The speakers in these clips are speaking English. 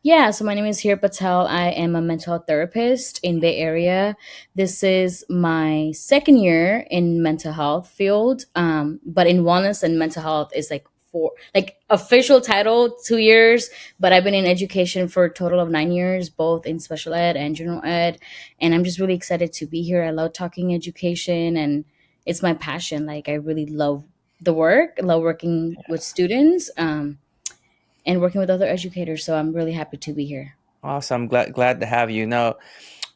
Yeah, so my name is Hir Patel. I am a mental health therapist in Bay Area. This is my second year in mental health field, but in wellness and mental health is like four, like official title 2 years. But I've been in education for a total of 9 years, both in special ed and general ed, and I'm just really excited to be here. I love talking education, and it's my passion. Like I really love the work. I love working with students. And working with other educators. So I'm really happy to be here. Awesome. I'm glad to have you. Now,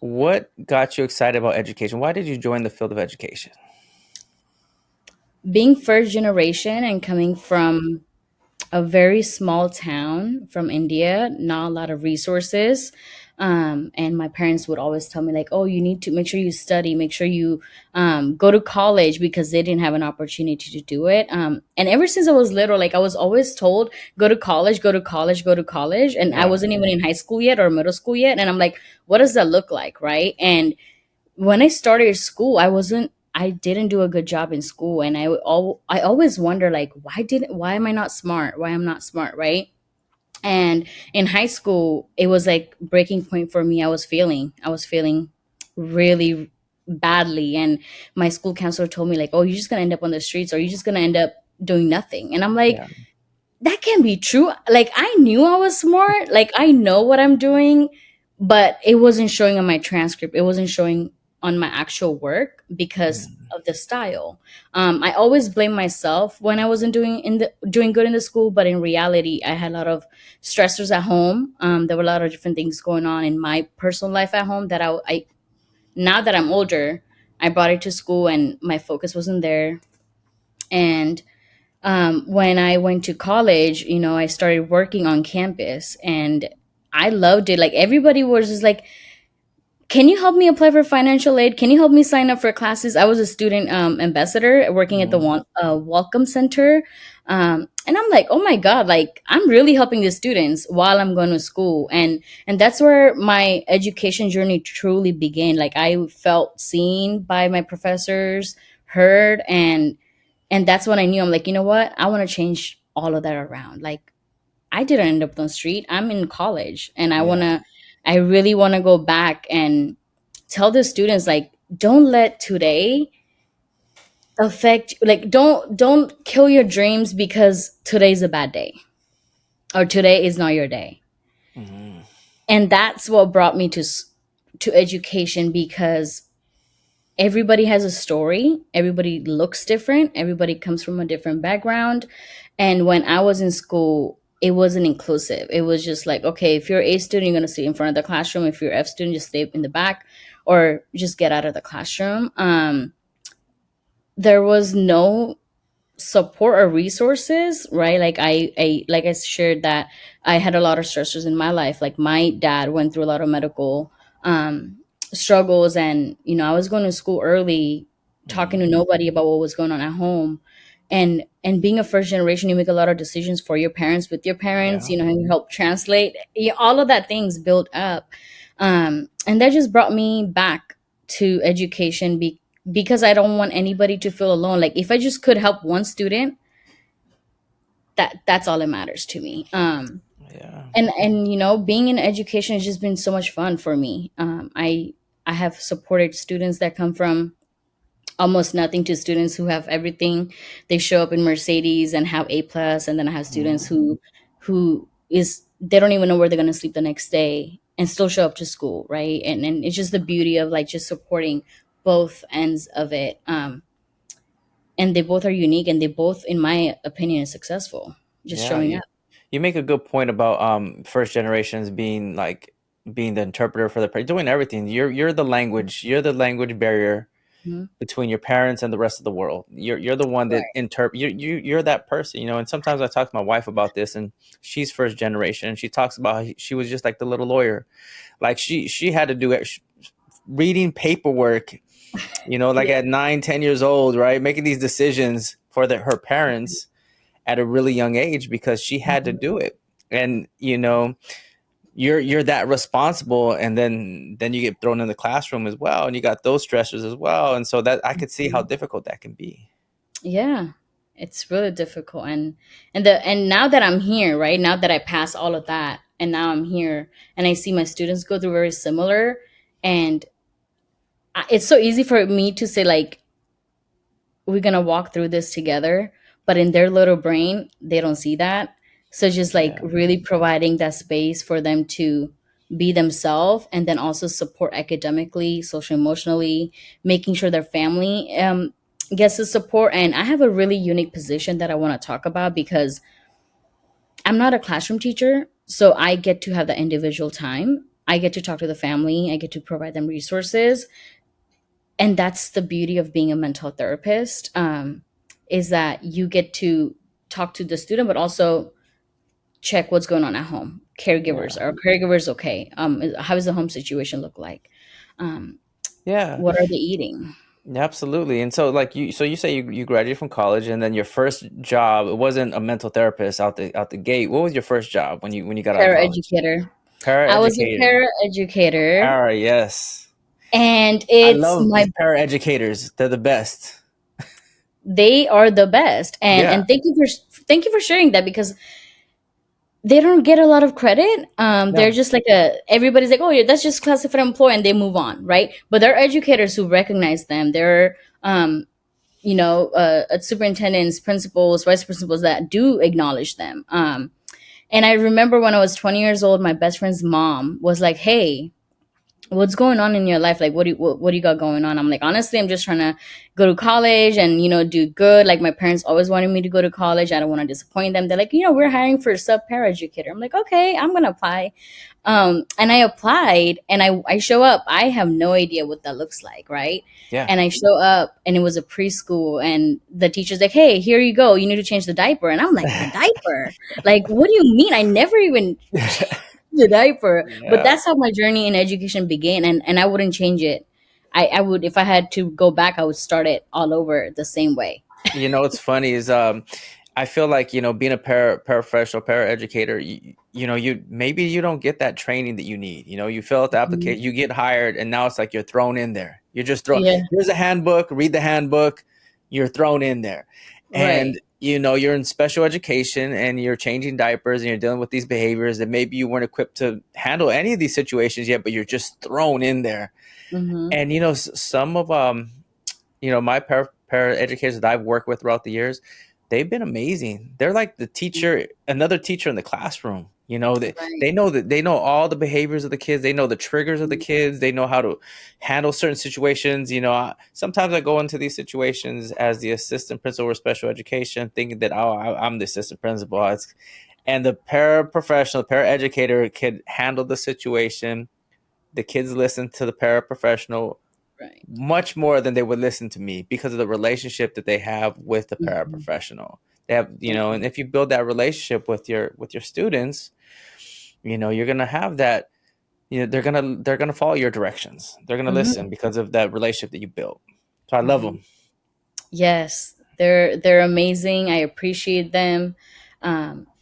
what got you excited about education? Why did you join the field of education? Being first generation and coming from a very small town from India, not a lot of resources. And my parents would always tell me, like, oh, you need to make sure you study, make sure you go to college because they didn't have an opportunity to do it. And ever since I was little, like, I was always told, go to college, go to college, go to college. And I Yeah. wasn't even in high school yet or middle school yet. And I'm like, what does that look like? Right. And when I started school, I didn't do a good job in school, and I always wonder, like, why am I not smart? Why I'm not smart, right? And in high school, it was like breaking point for me. I was failing really badly, and my school counselor told me, like, oh, you're just gonna end up on the streets, or you're just gonna end up doing nothing. And I'm like, Yeah. that can be true. Like I knew I was smart, like I know what I'm doing, but it wasn't showing on my transcript. It wasn't showing on my actual work because Mm. of the style. I always blame myself when I wasn't doing good in the school, but in reality, I had a lot of stressors at home. There were a lot of different things going on in my personal life at home that I now that I'm older, I brought it to school and my focus wasn't there. And when I went to college, I started working on campus and I loved it. Like everybody was just like, can you help me apply for financial aid? Can you help me sign up for classes? I was a student ambassador working at the Mm. Welcome Center. And I'm like, oh my God, like I'm really helping the students while I'm going to school. And that's where my education journey truly began. Like I felt seen by my professors, heard, and that's when I knew, I'm like, you know what? I want to change all of that around. Like I didn't end up on the street. I'm in college and Yeah. I really want to go back and tell the students, like, don't let today affect, like, don't kill your dreams because today's a bad day or today is not your day. Mhm. And that's what brought me to education, because everybody has a story, everybody looks different, everybody comes from a different background. And when I was in school, it wasn't inclusive. It was just like, okay, if you're A student, you're going to sit in front of the classroom. If you're F student, just stay in the back or just get out of the classroom. There was no support or resources, right? Like I shared that I had a lot of stressors in my life. Like my dad went through a lot of medical struggles, and I was going to school early, talking to Mm. nobody about what was going on at home. And being a first generation, you make a lot of decisions for your parents, with your parents, Yeah. and you help translate. All of that things build up. And that just brought me back to education, because I don't want anybody to feel alone. Like if I just could help one student, that's all that matters to me. Yeah. And being in education has just been so much fun for me. I have supported students that come from almost nothing to students who have everything. They show up in Mercedes and have A plus, and then I have students Mm. who is they don't even know where they're gonna sleep the next day and still show up to school, right? And it's just the beauty of like just supporting both ends of it. And they both are unique, and they both, in my opinion, is successful, just Yeah. showing up. You make a good point about first generations being the interpreter for doing everything. You're the language. You're the language barrier Mhm. between your parents and the rest of the world. You're the one that Right. you're that person, and sometimes I talk to my wife about this, and she's first generation, and she talks about how she was just like the little lawyer. Like she had to do it, reading paperwork, like Yeah. at 9, 10 years old, right? Making these decisions for her parents at a really young age because she had to Mhm. do it. And you're that responsible, and then you get thrown in the classroom as well, and you got those stressors as well, and so that I could see how Mhm. difficult that can be. Yeah, it's really difficult. And now that I'm here, right now that I passed all of that, and now I'm here, and I see my students go through very similar. And it's so easy for me to say like we're gonna walk through this together, but in their little brain they don't see that. So just like Yeah. really providing that space for them to be themselves, and then also support academically, social emotionally, making sure their family gets the support. And I have a really unique position that I want to talk about, because I'm not a classroom teacher, so I get to have the individual time. I get to talk to the family, I get to provide them resources. And that's the beauty of being a mental therapist, is that you get to talk to the student, but also check what's going on at home. Caregivers, Yeah. are caregivers okay? How does the home situation look like? um, Yeah. what are they eating? Yeah, absolutely. And so like you say you graduated from college, and then your first job, it wasn't a mental therapist out the gate. What was your first job when you got out of college? Paraeducator. I was a Paraeducator. paraeducator, Para, yes. and I it's love my paraeducators. They're the best. they are the best. and Yeah. and thank you for sharing that, because they don't get a lot of credit. They're No. just like everybody's like, oh yeah, that's just classified employee, and they move on, right? But there are educators who recognize them. There are superintendents, principals, vice principals that do acknowledge them. And I remember when I was 20 years old, my best friend's mom was like, hey, what's going on in your life? Like, what do you got going on? I'm like, honestly, I'm just trying to go to college and do good. Like, my parents always wanted me to go to college. I don't want to disappoint them. They're like, we're hiring for a sub para educator. I'm like, okay, I'm gonna apply. And I applied, and I show up. I have no idea what that looks like, right? Yeah. And I show up, and it was a preschool, and the teacher's like, hey, here you go, you need to change the diaper. And I'm like, the diaper? Like, what do you mean? I never even the diaper. But Yeah. that's how my journey in education began, and I wouldn't change it. I would, if I had to go back, I would start it all over the same way. What's funny is I feel like being a paraprofessional paraeducator, you maybe you don't get that training that you need. You fill out the Mhm. application, you get hired, and now it's like you're thrown in there. You're just thrown. Yeah, Here's a handbook, read the handbook. You're thrown in there, and right. you're in special education, and you're changing diapers, and you're dealing with these behaviors that maybe you weren't equipped to handle any of these situations yet, but you're just thrown in there. Mm-hmm. And some of my para educators that I've worked with throughout the years, they've been amazing. They're like the teacher, another teacher in the classroom. They Right. know that they know all the behaviors of the kids. They know the triggers of the kids. They know how to handle certain situations. Sometimes I go into these situations as the assistant principal or special education, thinking that I'm the assistant principal. And the paraprofessional, paraeducator could handle the situation. The kids listen to the paraprofessional Right. much more than they would listen to me because of the relationship that they have with the Mm-hmm. paraprofessional. They have, Right. and if you build that relationship with your students, you're gonna have that. They're gonna follow your directions. They're gonna Mm-hmm. listen because of that relationship that you built. So I love Mm-hmm. them. Yes, they're amazing. I appreciate them.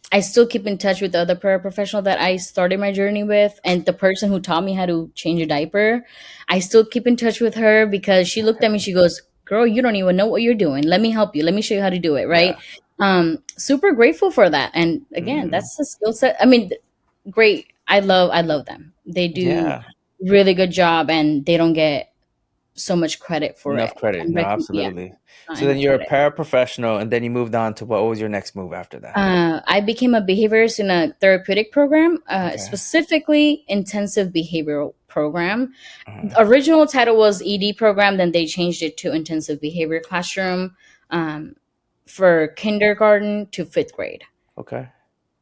I still keep in touch with the other paraprofessional that I started my journey with, and the person who taught me how to change a diaper. I still keep in touch with her because she looked at me. She goes, "Girl, you don't even know what you're doing. Let me help you. Let me show you how to do it." Yeah. Right? Super grateful for that. And again, Hmm. that's a skill set. I mean, great. I love them. They do Yeah. really good job, and they don't get so much credit for Enough it. credit. And No, yeah, absolutely. not So then enough you're a credit. paraprofessional, and then you moved on to what was your next move after that? I became a behaviorist in a therapeutic program, Okay. specifically intensive behavioral program. Uh-huh. The original title was ED program, then they changed it to intensive behavior classroom, um, for kindergarten to fifth grade. Okay.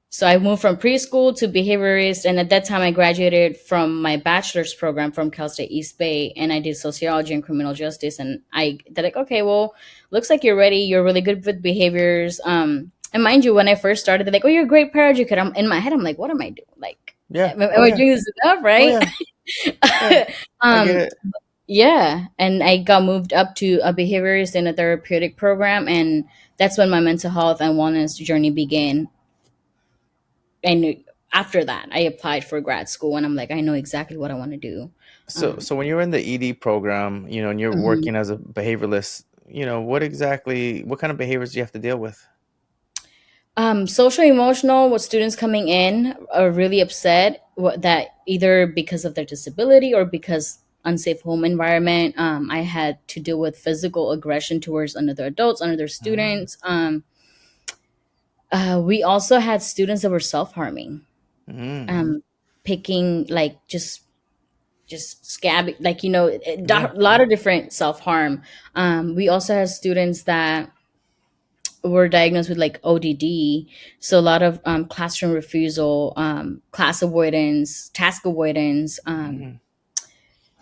So I moved from preschool to behaviorist, and at that time I graduated from my bachelor's program from Cal State East Bay, and I did sociology and criminal justice. And they're like, okay, well, looks like you're ready. You're really good with behaviors. And mind you, when I first started, they're like, oh, you're a great paraeducator. I'm in my head, I'm like, what am I doing? Like, Yeah. am Oh I yeah. doing this enough, Oh right? yeah. Yeah. I get um, it. yeah, and I got moved up to a behaviorist in a therapeutic program, and that's when my mental health and wellness journey began. And after that I applied for grad school, and I'm like, I know exactly what I want to do. So when you're in the ED program, and you're Mhm. working as a behavioralist, what kind of behaviors do you have to deal with? Social emotional, with students coming in are really upset that either because of their disability or because unsafe home environment. I had to deal with physical aggression towards another adults, another Mm, students. We also had students that were self harming, mm, um, picking like just scabbing, like yeah. a lot of different self harm. We also had students that were diagnosed with like ODD, so a lot of classroom refusal, class avoidance, task avoidance, Mm,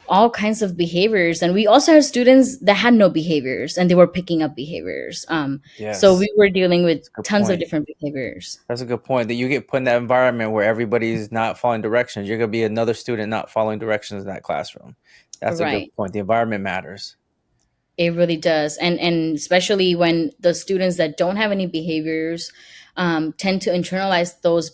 all kinds of behaviors. And we also had students that had no behaviors and they were picking up behaviors. So yes, we were dealing with that's a good tons of point. different behaviors. That's a good point. That you get put in that environment where everybody's not following directions. You're gonna be another student not following directions in that classroom. That's a good Right. point. The environment matters. It really does, and especially when the students that don't have any behaviors tend to internalize those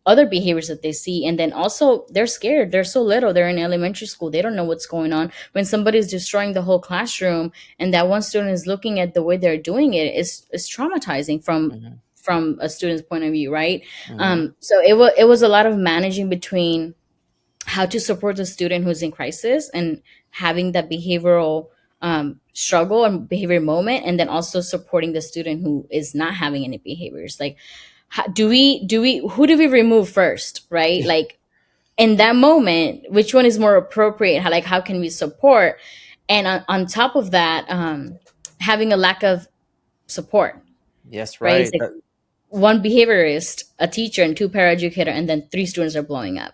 other behaviors that they see, and then also they're scared. They're so little. They're in elementary school. They don't know what's going on. When somebody's destroying the whole classroom, and that one student is looking at the way they're doing it, is traumatizing Hmm. from a student's point of view, right? Hmm. So it was a lot of managing between how to support the student who's in crisis and having that behavioral struggle and behavior moment, and then also supporting the student who is not having any behaviors. Like, do we who do we remove first, right? Like, in that moment, which one is more appropriate? How can we support? And on top of that, having a lack of support, Yes, right? It's right. like one behaviorist, a teacher, and two paraeducator, and then three students are blowing up.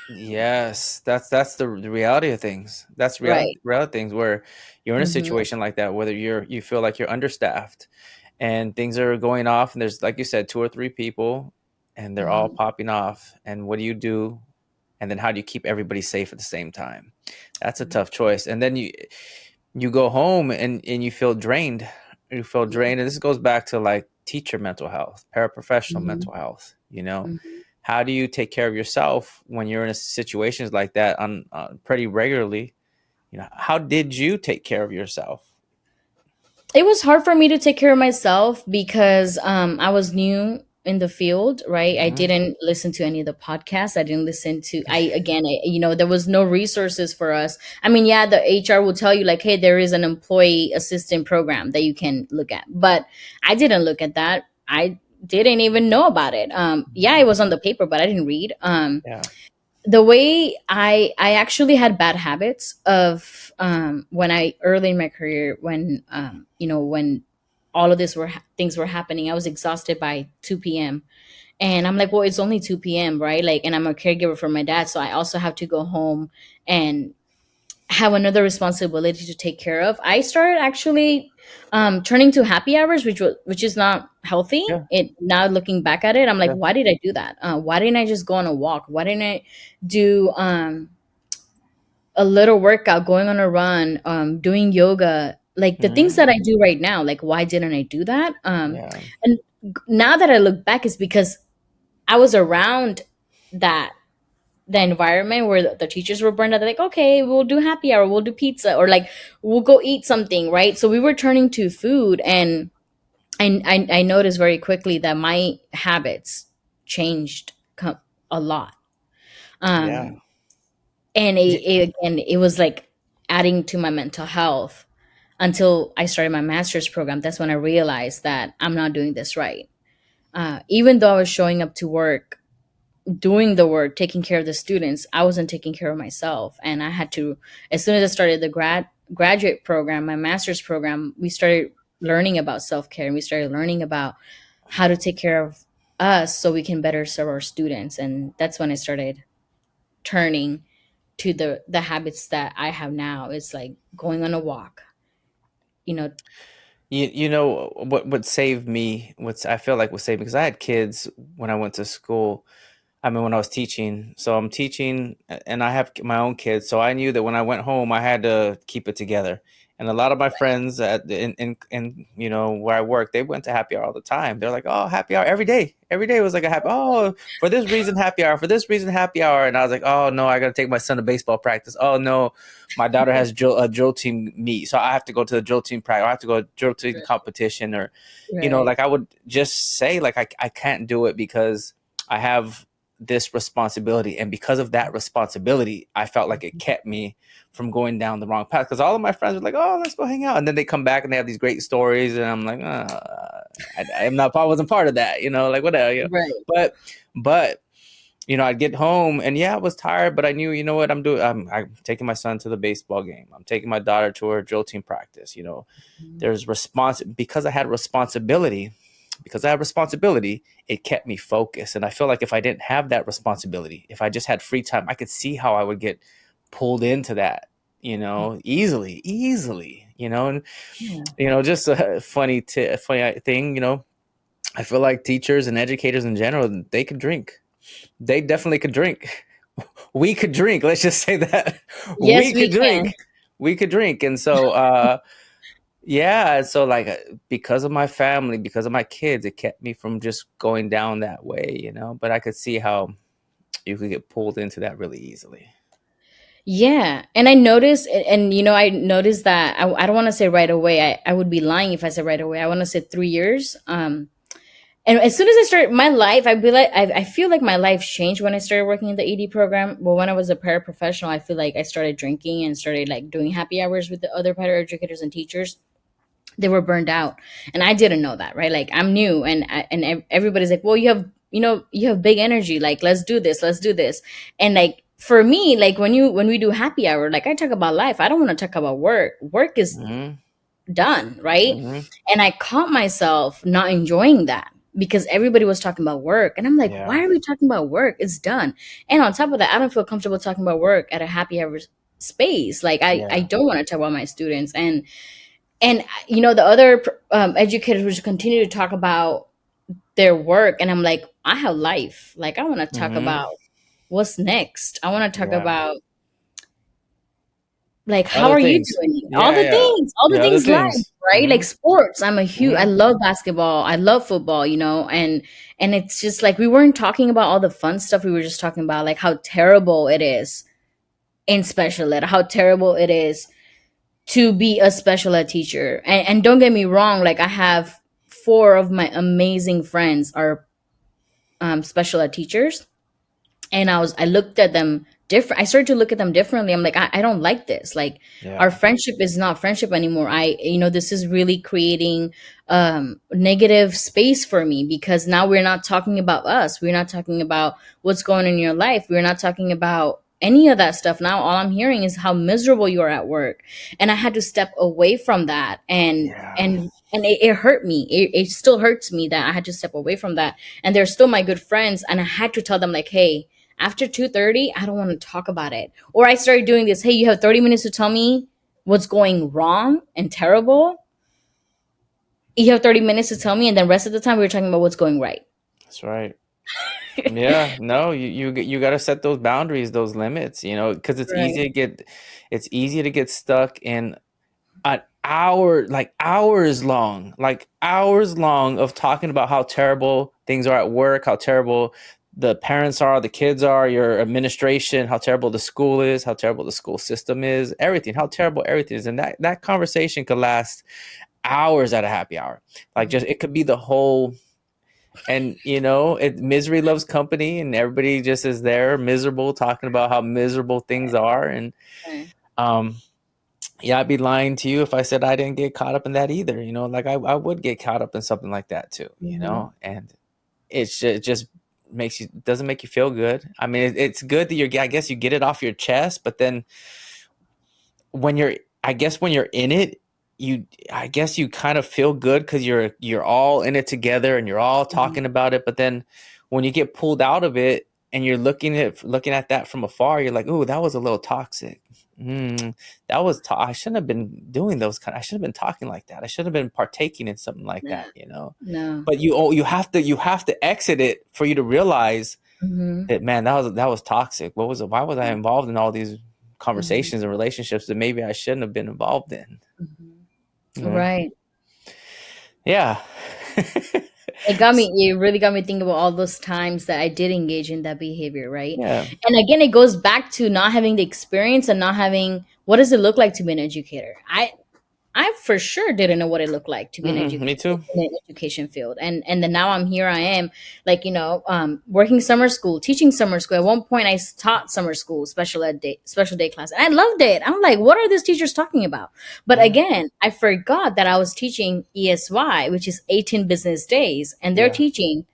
Yes, that's the reality of things. That's Right. reality of things where you're in a Hmm. situation like that, whether you feel like you're understaffed and things are going off, and there's like you said, two or three people, and they're all Hmm. popping off. And what do you do? And then how do you keep everybody safe at the same time? That's a tough choice. And then you go home and you feel drained. You feel Yeah. drained, and this goes back to like teacher mental health, paraprofessional Hmm. mental health. You know, Hmm. how do you take care of yourself when you're in a situations like that on pretty regularly? You know, how did you take care of yourself? It was hard for me to take care of myself because I was new in the field, right? I Hmm. didn't listen to any of the podcasts. I didn't listen to, there was no resources for us. I mean, yeah, the HR will tell you, like, hey, there is an employee assistant program that you can look at. But I didn't look at that. I didn't even know about it. Yeah, it was on the paper, but I didn't read. Yeah. The way I actually had bad habits of when I early in my career, when when all of this things were happening, I was exhausted by 2 p.m. And I'm like, well, it's only 2 p.m., right? Like, and I'm a caregiver for my dad, so I also have to go home and have another responsibility to take care of. I started actually turning to happy hours, which is not healthy. Yeah. It Now looking back at it, I'm like, Yeah. why did I do that? Why didn't I just go on a walk? Why didn't I do a little workout, going on a run, doing yoga, like the things Hmm. that I do right now? Like, why didn't I do that? Yeah. And now that I look back, it's because I was around that the environment where the teachers were burned out. They're like, okay, we'll do happy hour, we'll do pizza, or like we'll go eat something, right? So we were turning to food, and I noticed very quickly that my habits changed a lot. Yeah. um and again, it was like adding to my mental health until I started my master's program. That's when I realized that I'm not doing this right. Even though I was showing up to work, doing the work, taking care of the students, I wasn't taking care of myself. And I had to, as soon as I started the graduate program, my master's program, we started learning about self-care, and we started learning about how to take care of us so we can better serve our students. And that's when I started turning to the habits that I have now. It's like going on a walk, you know. You know what saved me? What's I feel like what saved me because I had kids when I went to school. I mean, when I was teaching, so I'm teaching and I have my own kids. So I knew that when I went home, I had to keep it together. And a lot of my friends in you know where I work, they went to happy hour all the time. They're like, oh, happy hour every day. Every day was like a happy. Oh, for this reason, happy hour. For this reason, happy hour. And I was like, oh no, I got to take my son to baseball practice. Oh no, my daughter has a drill team meet, so I have to go to the drill team practice. I have to go to drill team competition, or you know, Right. like I would just say like I can't do it because I have this responsibility, and because of that responsibility, I felt like it kept me from going down the wrong path, because all of my friends were like, oh, let's go hang out, and then they come back and they have these great stories, and I'm like, I'm not, I wasn't part of that, you know, like whatever, you know? Right. but you know, I'd get home and yeah, I was tired, but I knew, you know what I'm doing, I'm taking my son to the baseball game, I'm taking my daughter to her drill team practice, you know, there's response, because I had responsibility, it kept me focused. And I feel like if I didn't have that responsibility, if I just had free time, I could see how I would get pulled into that, you know, easily, you know. And Yeah. you know, just a funny thing, you know, I feel like teachers and educators in general, they could drink. They definitely could drink. We could drink. Let's just say that Yes, we we could can. drink. We could drink. And so, yeah, so like because of my family, because of my kids, it kept me from just going down that way, you know. But I could see how you could get pulled into that really easily. Yeah, and I noticed, and you know, I noticed that I don't want to say right away. I would be lying if I said right away. I want to say 3 years. And as soon as I started my life, I'd be like, I feel like my life changed when I started working in the ED program. Well, when I was a paraprofessional, I feel like I started drinking and started like doing happy hours with the other paraeducators and teachers. They were burned out, and I didn't know that, right? Like I'm new, and everybody's like, well, you have, you know, you have big energy. Like let's do this, and like for me, like when we do happy hour, like I talk about life. I don't want to talk about work. Work is Hmm. done, right? Hmm. And I caught myself not enjoying that because everybody was talking about work. And I'm like, Yeah. why are we talking about work? It's done. And on top of that, I don't feel comfortable talking about work at a happy hour space. Like I Yeah. don't want to talk about my students. And you know, the other educators would continue to talk about their work. And I'm like, I have life. Like I want to talk Hmm. about what's next. I want to talk Yeah. about like how Other are you things. doing, Yeah. Yeah. all the Yeah. Other things life, things. right? Hmm. Like sports, I'm a huge, I Hmm. love basketball, I love football, you know. And it's just like we weren't talking about all the fun stuff, we were just talking about like how terrible it is in special ed, how terrible it is to be a special ed teacher. And don't get me wrong, like I have four of my amazing friends are special ed teachers, and I looked at them different. I started to look at them differently. I'm like, I don't like this. Like our Yeah. friendship is not friendship anymore. You know, this is really creating negative space for me because now we're not talking about us. We're not talking about what's going on in your life. We're not talking about any of that stuff. Now all I'm hearing is how miserable you are at work. And I had to step away from that. And Yeah. and it hurt me. It still hurts me that I had to step away from that. And they're still my good friends. And I had to tell them like, hey, after 2:30, I don't want to talk about it. Or I started doing this, hey, you have 30 minutes to tell me what's going wrong and terrible. You have 30 minutes to tell me, and then rest of the time we were talking about what's going right. That's right. Yeah, no, you got to set those boundaries, those limits, you know, because Right. it's easy to get stuck in an hour, like hours long of talking about how terrible things are at work, how terrible the parents are, the kids are, your administration, how terrible the school is, how terrible the school system is, everything, how terrible everything is. And that conversation could last hours at a happy hour. Like just it could be the whole, and you know, misery loves company, and everybody just is there miserable talking about how miserable things are. And Right. um yeah, I'd be lying to you if I said I didn't get caught up in that either. You know, like I would get caught up in something like that too, you Mm-hmm. know, and it just doesn't make you feel good. I mean, it's good that I guess you get it off your chest, but then when you're, I guess when you're in it, I guess you kind of feel good because you're all in it together and you're all talking about it. But then when you get pulled out of it and you're looking at that from afar, you're like, "Ooh, that was a little toxic. That was I shouldn't have been doing those kind. I should have been talking like that. I should have been partaking in something like Yeah. that, you know." No. But you have to exit it for you to realize Mm-hmm. that, man, that was toxic. What was it? Why was I involved in all these Mhm. conversations and relationships that maybe I shouldn't have been involved in. Mhm. You know? Right. Yeah. It got me, it really got me thinking about all those times that I did engage in that behavior, right? Yeah. And again, it goes back to not having the experience and not having, what does it look like to be an educator? I for sure didn't know what it looked like to be an Mm-mm, educator me too. in the education field, and then now I'm here. I am, like, working summer school, teaching summer school. At one point, taught summer school special day class, and I loved it. I'm like, what are these teachers talking about? But Yeah. again, I forgot that I was teaching ESY, which is 18 business days, and they're Yeah. teaching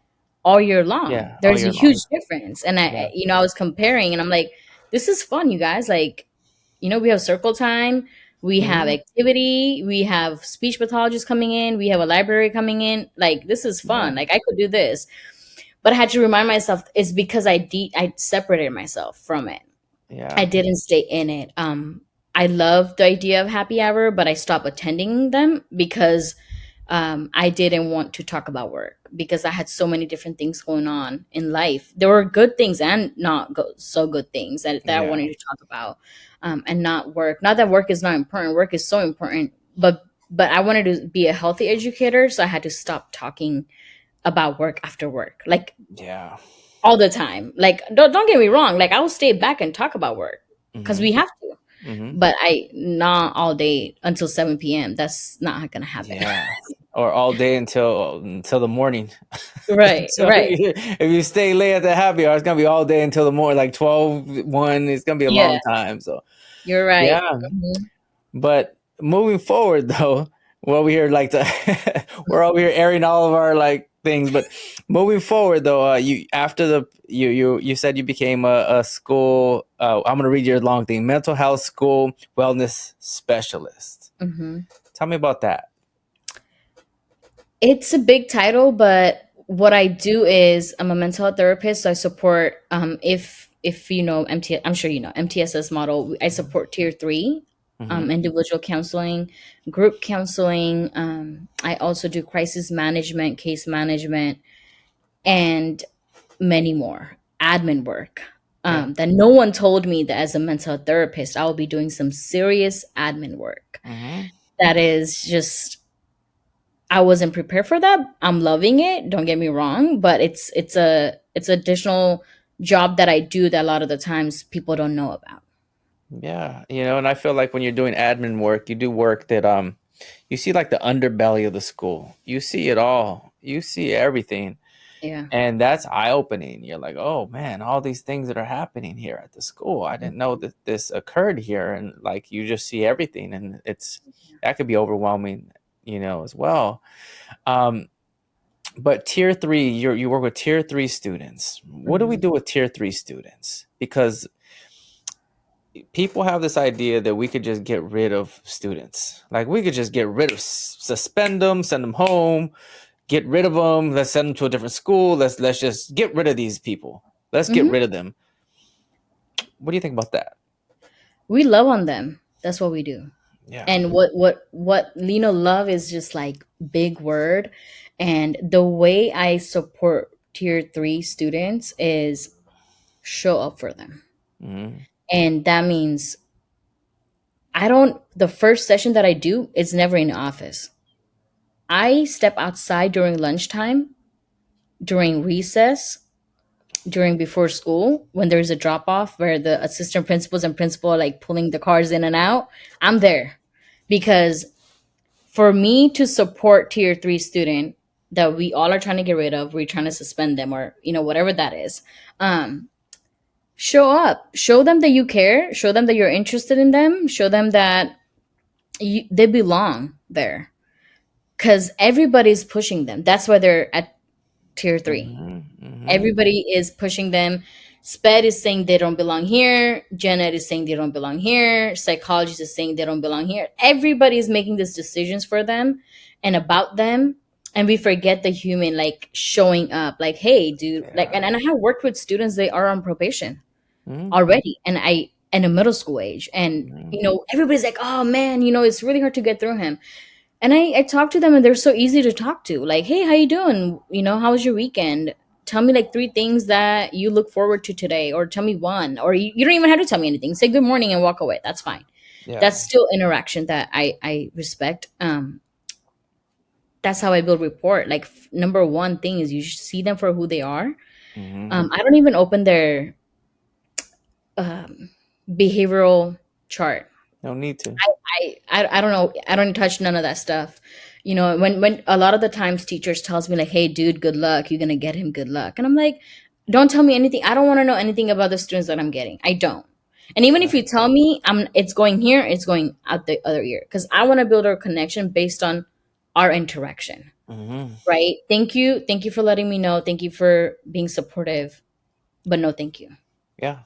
all year long. Yeah. All There's a year huge long. difference, and Yeah. I was comparing, and I'm like, this is fun, you guys. Like, we have circle time, we have Hmm. activity, we have speech pathologists coming in, we have a library coming in. Like, this is fun. Yeah. Like, I could do this, but I had to remind myself it's because I separated myself from it. I Yeah. didn't stay in it. I love the idea of happy hour, but I stopped attending them because I didn't want to talk about work because I had so many different things going on in life. There were good things and not so good things that I Yeah. wanted to talk about, and not work. Not that work is not important. Work is so important, but I wanted to be a healthy educator, so I had to stop talking about work after work, like Yeah. all the time. Like, don't get me wrong. Like, I will stay back and talk about work because Hmm. we have to, Hmm. but I not all day until 7 p.m. That's not gonna happen. Yeah. Or all day until the morning. Right, So right. if you stay late at the happy hour, it's gonna be all day until the morning, like 12, 1. It's gonna be a Yeah, long time. So you're right. yeah. Mhm. But moving forward, though, we're over here like we're over here airing all of our like things. But moving forward, though, you after you said you became a school. I'm gonna read your long thing: mental health school wellness specialist. Mhm. Tell me about that. It's a big title, but what I do is I'm a mental health therapist. So I support, if you know MT, I'm sure you know MTSS model. I support tier three, Mm-hmm. individual counseling, group counseling. I also do crisis management, case management, and many more admin work. Yeah. That no one told me that as a mental health therapist, I will be doing some serious admin work. Mm-hmm. That is just, I wasn't prepared for that. I'm loving it. Don't get me wrong, but it's additional job that I do that a lot of the times people don't know about. Yeah, and I feel like when you're doing admin work, you do work that you see like the underbelly of the school. You see it all. You see everything. Yeah. And that's eye opening. You're like, oh man, all these things that are happening here at the school. I didn't know that this occurred here. And like you just see everything, and that could be overwhelming, as well. Um, but tier three, you work with tier three students. What do we Mhm. do with tier three students? Because people have this idea that we could just get rid of students. Like we could just get rid of, suspend them, send them home, get rid of them. Let's send them to a different school. Let's just get rid of these people. Let's get Mhm. rid of them. What do you think about that? We love on them. That's what we do. Yeah. And what love is just like big word, and the way I support tier 3 students is show up for them. Mm-hmm. And that means I don't the first session that I do is never in the office. I step outside during lunchtime, during recess, during before school when there's a drop off where the assistant principals and principal are like pulling the cars in and out. I'm there because for me to support tier 3 student that we all are trying to get rid of, we're trying to suspend them, or whatever that is. Show up, show them that you care, show them that you're interested in them, show them that they belong there, because everybody's pushing them. That's why they're at tier 3. Mm-hmm. Mm-hmm. Everybody is pushing them. Sped is saying they don't belong here. Janet is saying they don't belong here. Psychologist is saying they don't belong here. Everybody is making these decisions for them and about them. And we forget the human, like showing up, like, hey, dude, like, Yeah. and I have worked with students, they are on probation Mm-hmm. already. And in a middle school age. And, Mm-hmm. everybody's like, oh man, it's really hard to get through him. And I talk to them and they're so easy to talk to. Like, hey, how you doing? How was your weekend? tell me like three things that you look forward to today, or tell me one, or you don't even have to tell me anything. Say good morning and walk away. That's fine. Yeah. That's still interaction that I respect. That's how I build rapport. Like number one thing is you should see them for who they are. Hmm. I don't even open their um, behavioral chart. No need to. I don't know. I don't touch none of that stuff. You know, when a lot of the times teachers tells me like, "Hey, dude, good luck. You're gonna get him good luck," and I'm like, "Don't tell me anything. I don't want to know anything about the students that I'm getting. I don't." And even if Right. you tell me, it's going here, it's going out the other ear, because I want to build our connection based on our interaction. Hmm. Right? Thank you for letting me know. Thank you for being supportive, but no, thank you. Yeah.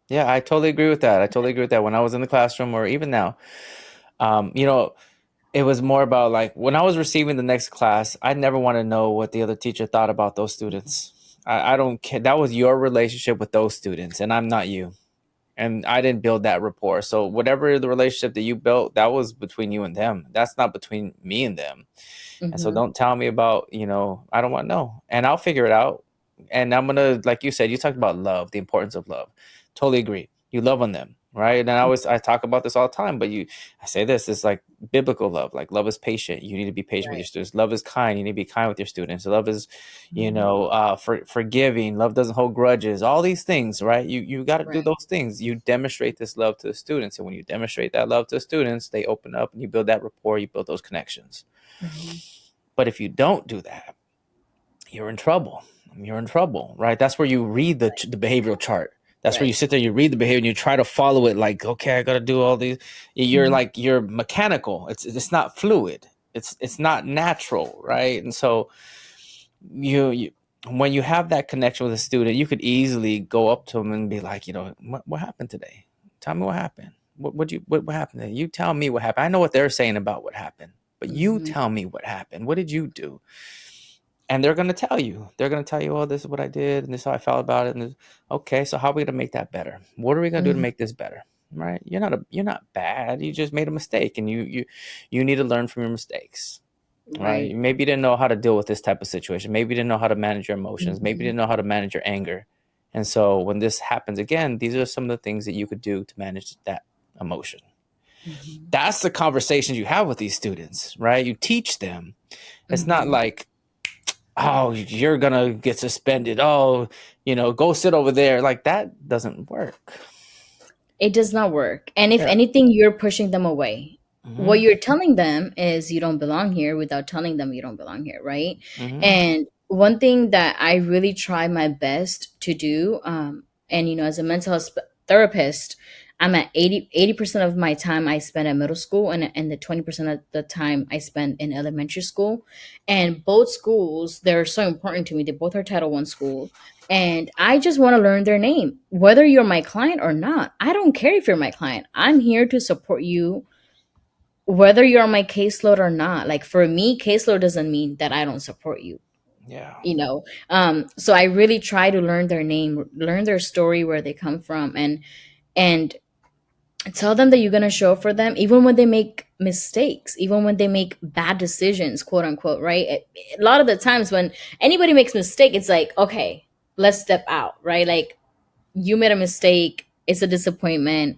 Yeah, I totally agree with that. I totally agree with that. When I was in the classroom, or even now, you know, it was more about like when I was receiving the next class, I never want to know what the other teacher thought about those students. I don't care. That was your relationship with those students, and I'm not you. And I didn't build that rapport. So whatever the relationship that you built, that was between you and them. That's not between me and them. And so Mm-hmm. don't tell me about, I don't want to know. And I'll figure it out. And I'm going to, like you said, you talked about love, the importance of love. Totally agree. You love on them, right? And I talk about this all the time, but I say this, it's like biblical love. Like love is patient. You need to be patient with your Right. students. Love is kind. You need to be kind with your students. Love is, Mm-hmm. forgiving. Love doesn't hold grudges. All these things, right? You got to do Right. those things. You demonstrate this love to the students. And when you demonstrate that love to the students, they open up and you build that rapport, you build those connections. Mm-hmm. But if you don't do that, you're in trouble. You're in trouble, right? That's where you read the behavioral chart. That's where you Right. sit there, you read the behavior, and you try to follow it. Like, okay, I got to do all these. You're Mhm. like you're mechanical. It's not fluid. It's not natural, right? And so you when you have that connection with a student, you could easily go up to them and be like, what happened today? Tell me what happened. What happened today? You tell me what happened. I know what they're saying about what happened, but you Mhm. tell me what happened. What did you do? And they're going to tell you. They're going to tell you, oh, this is what I did, and this is how I felt about it. And okay, so how are we going to make that better? What are we going to do to Mhm. make this better? Right? You're not bad. You just made a mistake, and you need to learn from your mistakes. Right? Right. Maybe you didn't know how to deal with this type of situation. Maybe you didn't know how to manage your emotions. Maybe you Mhm. didn't know how to manage your anger. And so when this happens again, these are some of the things that you could do to manage that emotion. Mhm. That's the conversations you have with these students, right? You teach them. It's not Mhm. like, oh, you're gonna get suspended. Oh, go sit over there. Like that doesn't work. It does not work. And if Yeah. anything, you're pushing them away. What Hmm. you're telling them is you don't belong here without telling them you don't belong here, right? Hmm. And one thing that I really try my best to do, and as a mental health therapist, I'm at 80% of my time I spend at middle school, and the 20% of the time I spend in elementary school. And both schools, they're so important to me. They both are Title One schools, and I just want to learn their name. Whether you're my client or not, I don't care if you're my client. I'm here to support you, whether you're on my caseload or not. Like for me, caseload doesn't mean that I don't support you. Yeah. So I really try to learn their name, learn their story, where they come from, and tell them that you're gonna show up for them, even when they make mistakes, even when they make bad decisions, quote unquote. Right? A lot of the times when anybody makes mistake, it's like, okay, let's step out. Right? Like you made a mistake, it's a disappointment,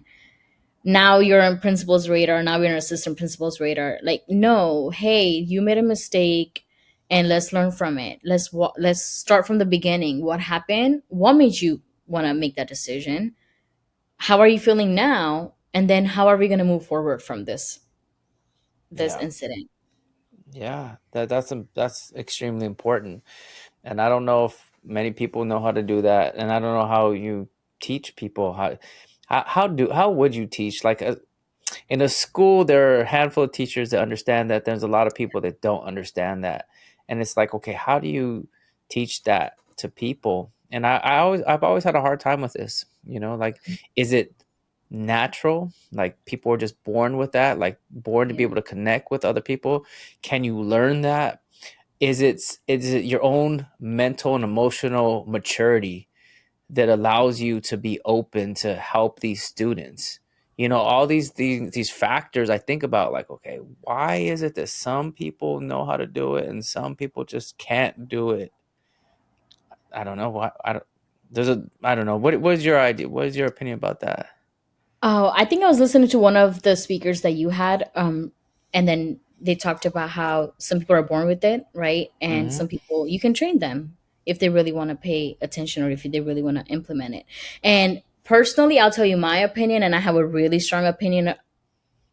now you're on principal's radar, now you're on assistant principal's radar. Like, no, hey, you made a mistake, and let's learn from it. Let's start from the beginning. What happened? What made you want to make that decision? How are you feeling now? And then how are we going to move forward from this Yeah. incident? Yeah. That's extremely important. And I don't know if many people know how to do that. And I don't know how you teach people how would you teach like in a school, there are a handful of teachers that understand that. There's a lot of people that don't understand that. And it's like, okay, how do you teach that to people? And I've always had a hard time with this, like, is it natural? Like people are just born with that, like born to be Yeah. able to connect with other people. Can you learn that? Is it your own mental and emotional maturity that allows you to be open to help these students? All these factors I think about, like, okay, why is it that some people know how to do it and some people just can't do it? I don't know why. I don't. There's a. I don't know. What is your idea? What is your opinion about that? Oh, I think I was listening to one of the speakers that you had, and then they talked about how some people are born with it, right? And Hmm. some people you can train them if they really want to pay attention or if they really want to implement it. And personally, I'll tell you my opinion, and I have a really strong opinion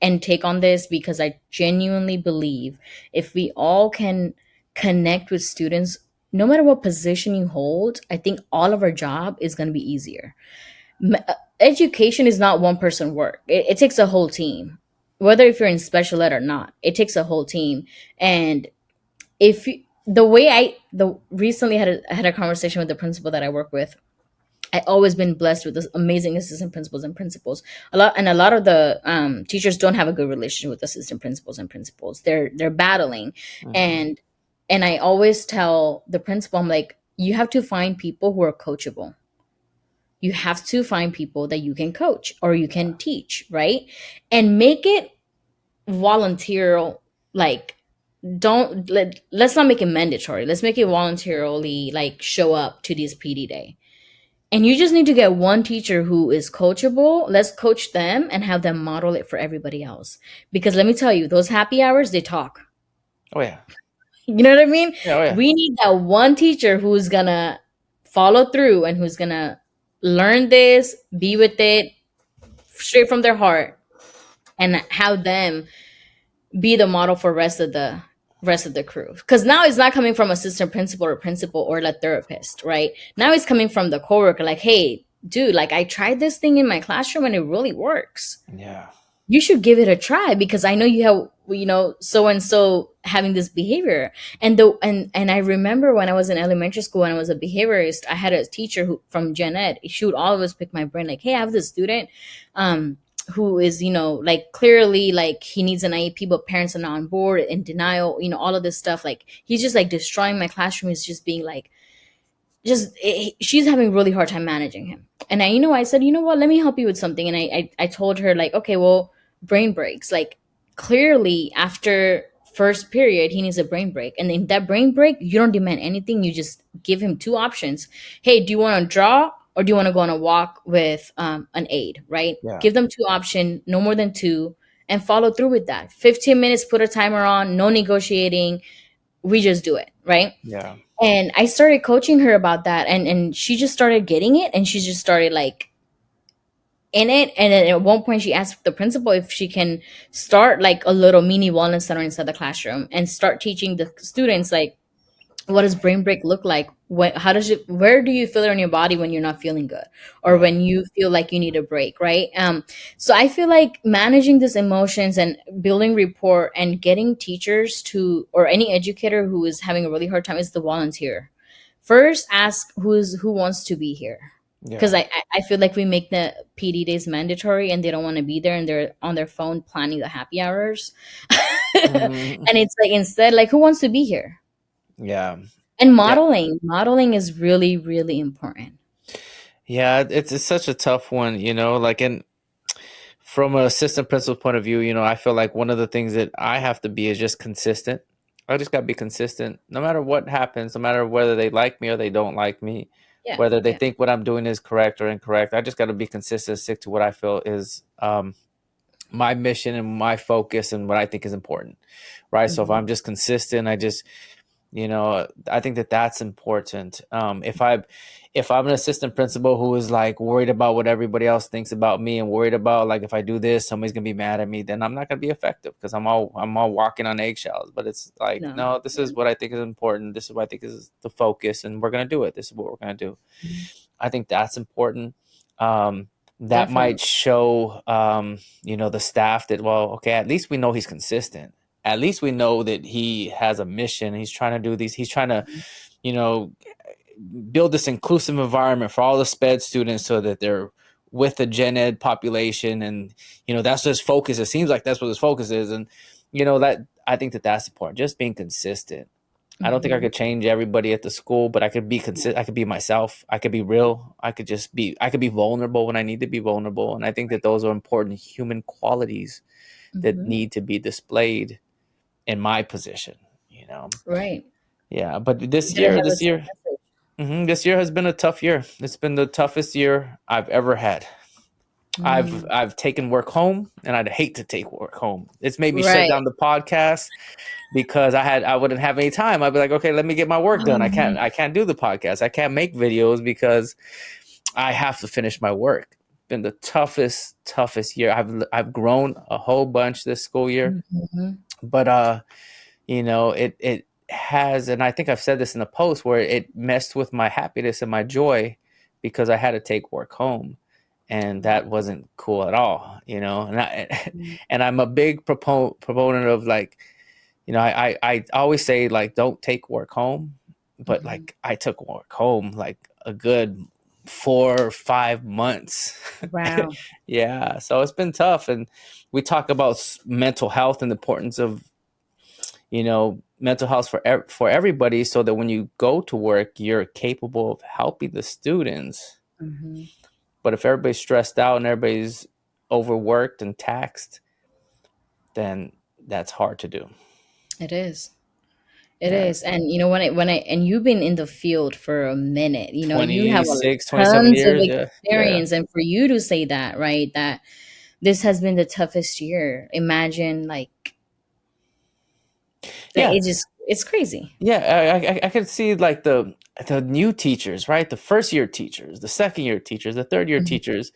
and take on this because I genuinely believe if we all can connect with students, no matter what position you hold, I think all of our job is going to be easier. Education is not one person work. It takes a whole team. Whether if you're in special ed or not, it takes a whole team. And if you, the way the recently I had a conversation with the principal that I work with. I always been blessed with this amazing assistant principals and principals. A lot of the teachers don't have a good relationship with assistant principals and principals. They're battling, Hmm. and I always tell the principal, I'm like, you have to find people who are coachable. You have to find people that you can coach or you can teach, right? And make it volunteer. Like, let's not make it mandatory. Let's make it voluntarily. Like, show up to this PD day, and you just need to get one teacher who is coachable. Let's coach them and have them model it for everybody else. Because let me tell you, those happy hours, they talk. Oh yeah. You know what I mean? Yeah. Oh yeah. We need that one teacher who's gonna follow through and who's gonna learn this, be with it straight from their heart, and have them be the model for rest of the crew. Because now it's not coming from assistant principal or the therapist, right? Now it's coming from the coworker, like, hey, dude, like I tried this thing in my classroom and it really works. Yeah. You should give it a try because I know you have, so and so having this behavior. And I remember when I was in elementary school and I was a behaviorist, I had a teacher who from Gen Ed. She would always pick my brain, like, hey, I have this student um who is, like clearly like he needs an IEP, but parents are not on board, in denial, all of this stuff. Like he's just like destroying my classroom. Is just being like, she's having a really hard time managing him. And I said, you know what, let me help you with something. And I told her, like, okay, well, brain breaks, like clearly after first period he needs a brain break. And in that brain break, you don't demand anything, you just give him two options. Hey, do you want to draw or do you want to go on a walk with an aide, right? Yeah. Give them two options, no more than two, and follow through with that. 15 minutes, put a timer on, no negotiating, we just do it, right? Yeah. And I started coaching her about that, and she just started getting it, and she just started like in it. And then at one point she asked the principal if she can start like a little mini wellness center inside the classroom and start teaching the students, like, what does brain break look like? How does it, where do you feel it in your body when you're not feeling good or Yeah. when you feel like you need a break, right? So I feel like managing these emotions and building rapport and getting teachers to, or any educator who is having a really hard time, is the volunteer. First, ask who wants to be here. Because Yeah. I feel like we make the PD days mandatory and they don't want to be there and they're on their phone planning the happy hours. And Hmm. it's like, instead, like, who wants to be here? Yeah. And Yeah. modeling is really, really important. Yeah. It's such a tough one, like, and from an assistant principal point of view, I feel like one of the things that I have to be is just consistent. I just got to be consistent no matter what happens, no matter whether they like me or they don't like me, Yeah, whether they yeah. think what I'm doing is correct or incorrect. I just got to be consistent, stick to what I feel is my mission and my focus and what I think is important. Right. So if Hmm. I'm just consistent, I think that that's important. If I'm an assistant principal who is like worried about what everybody else thinks about me and worried about like if I do this somebody's gonna be mad at me, then I'm not gonna be effective because I'm all walking on eggshells. But it's like, No. no, this Yeah. is what I think is important, this is what I think is the focus, and we're gonna do it. This is what we're gonna do. Mhm. I think that's important. That Definitely. might show, the staff that, well, okay, at least we know he's consistent. At least we know that he has a mission. He's trying to do these. He's trying to, you know, build this inclusive environment for all the SPED students so that they're with the Gen Ed population. And, that's his focus. It seems like that's what his focus is. And, that I think that that's important. Just being consistent. I don't think I Hmm. could change everybody at the school, but I could be consistent. I could be myself. I could be real. I could be vulnerable when I need to be vulnerable. And I think that those are important human qualities that Hmm. need to be displayed in my position. Right. Yeah. But You gotta have a this strong year, message. This year has been a tough year. It's been the toughest year I've ever had. I've Mm. I've taken work home, and I'd hate to take work home. It's made me shut Right. down the podcast because I wouldn't have any time. I'd be like, okay, let me get my work done. Mhm. I can't do the podcast. I can't make videos because I have to finish my work. Been the toughest year. I've grown a whole bunch this school year, Mhm. but it has, and I think I've said this in the post, where it messed with my happiness and my joy because I had to take work home, and that wasn't cool at all. And Mhm. and I'm a big proponent of, like, I always say, like, don't take work home, but Mhm. like I took work home like a good 4 or 5 months. Wow. Yeah, so it's been tough, and we talk about mental health and the importance of mental health for everybody, so that when you go to work, you're capable of helping the students. Mhm. But if everybody's stressed out and everybody's overworked and taxed, then that's hard to do. It is. It Yeah, is. And when I and you've been in the field for a minute, you have 26, 27 tons of years. Yeah, yeah, experience, and for you to say that, right, that this has been the toughest year. Imagine, like, that yeah, it's crazy. yeah. I could see, like, the new teachers, right? The first year teachers, the second year teachers, the third year Mhm. teachers.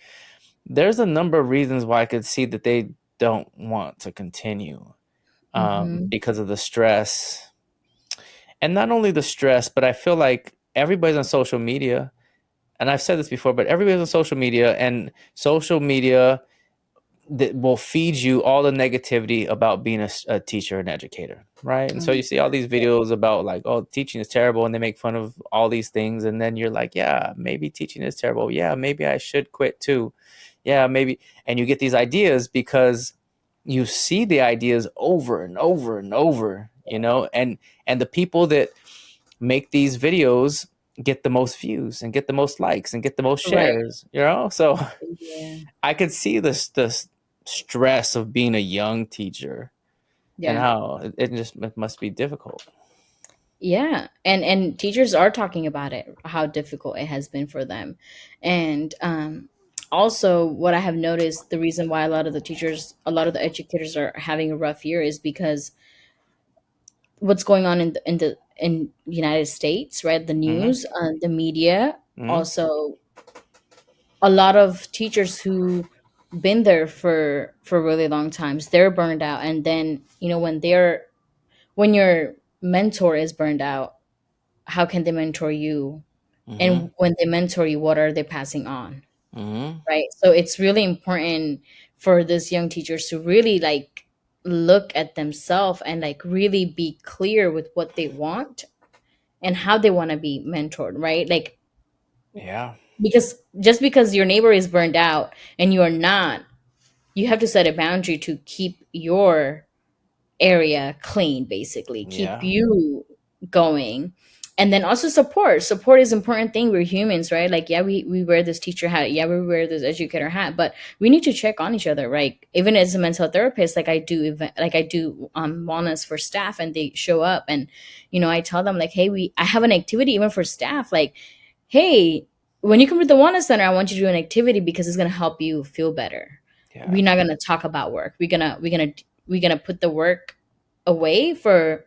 There's a number of reasons why I could see that they don't want to continue, Mhm. because of the stress. And not only the stress, but I feel like everybody's on social media. And I've said this before, but everybody's on social media, and social media that will feed you all the negativity about being a teacher and educator, right? And so Mm. you see all these Yeah. videos about, like, oh, teaching is terrible, and they make fun of all these things, and then you're like, yeah, maybe teaching is terrible. Yeah, maybe I should quit too. Yeah, maybe. And you get these ideas because you see the ideas over and over and over, and the people that make these videos get the most views and get the most likes and get the most Right. shares. So Yeah. I could see this stress of being a young teacher, and Yeah. how it must be difficult. Yeah. And teachers are talking about it, how difficult it has been for them. And also, what I have noticed, the reason why a lot of the educators are having a rough year is because what's going on in United States, right? The Hmm. news, the media, Hmm. also a lot of teachers who been there for really long times, they're burned out. And then, when your mentor is burned out, how can they mentor you? Hmm. And when they mentor you, what are they passing on? Hmm. Right? So it's really important for these young teachers to really, like, look at themselves and, like, really be clear with what they want and how they want to be mentored, right? Like, Yeah. because just because your neighbor is burned out and you are not, you have to set a boundary to keep your area clean, basically keep Yeah. you going. And then also support is an important thing. We're humans, right? Like, yeah, we wear this teacher hat, yeah, we wear this educator hat, but we need to check on each other, right? Even as a mental therapist, like I do wellness for staff, and they show up, and I tell them, like, hey, I have an activity even for staff, like, hey, when you come to the wellness center, I want you to do an activity because it's going to help you feel better. Yeah. We're not going to talk about work. We're gonna put the work away for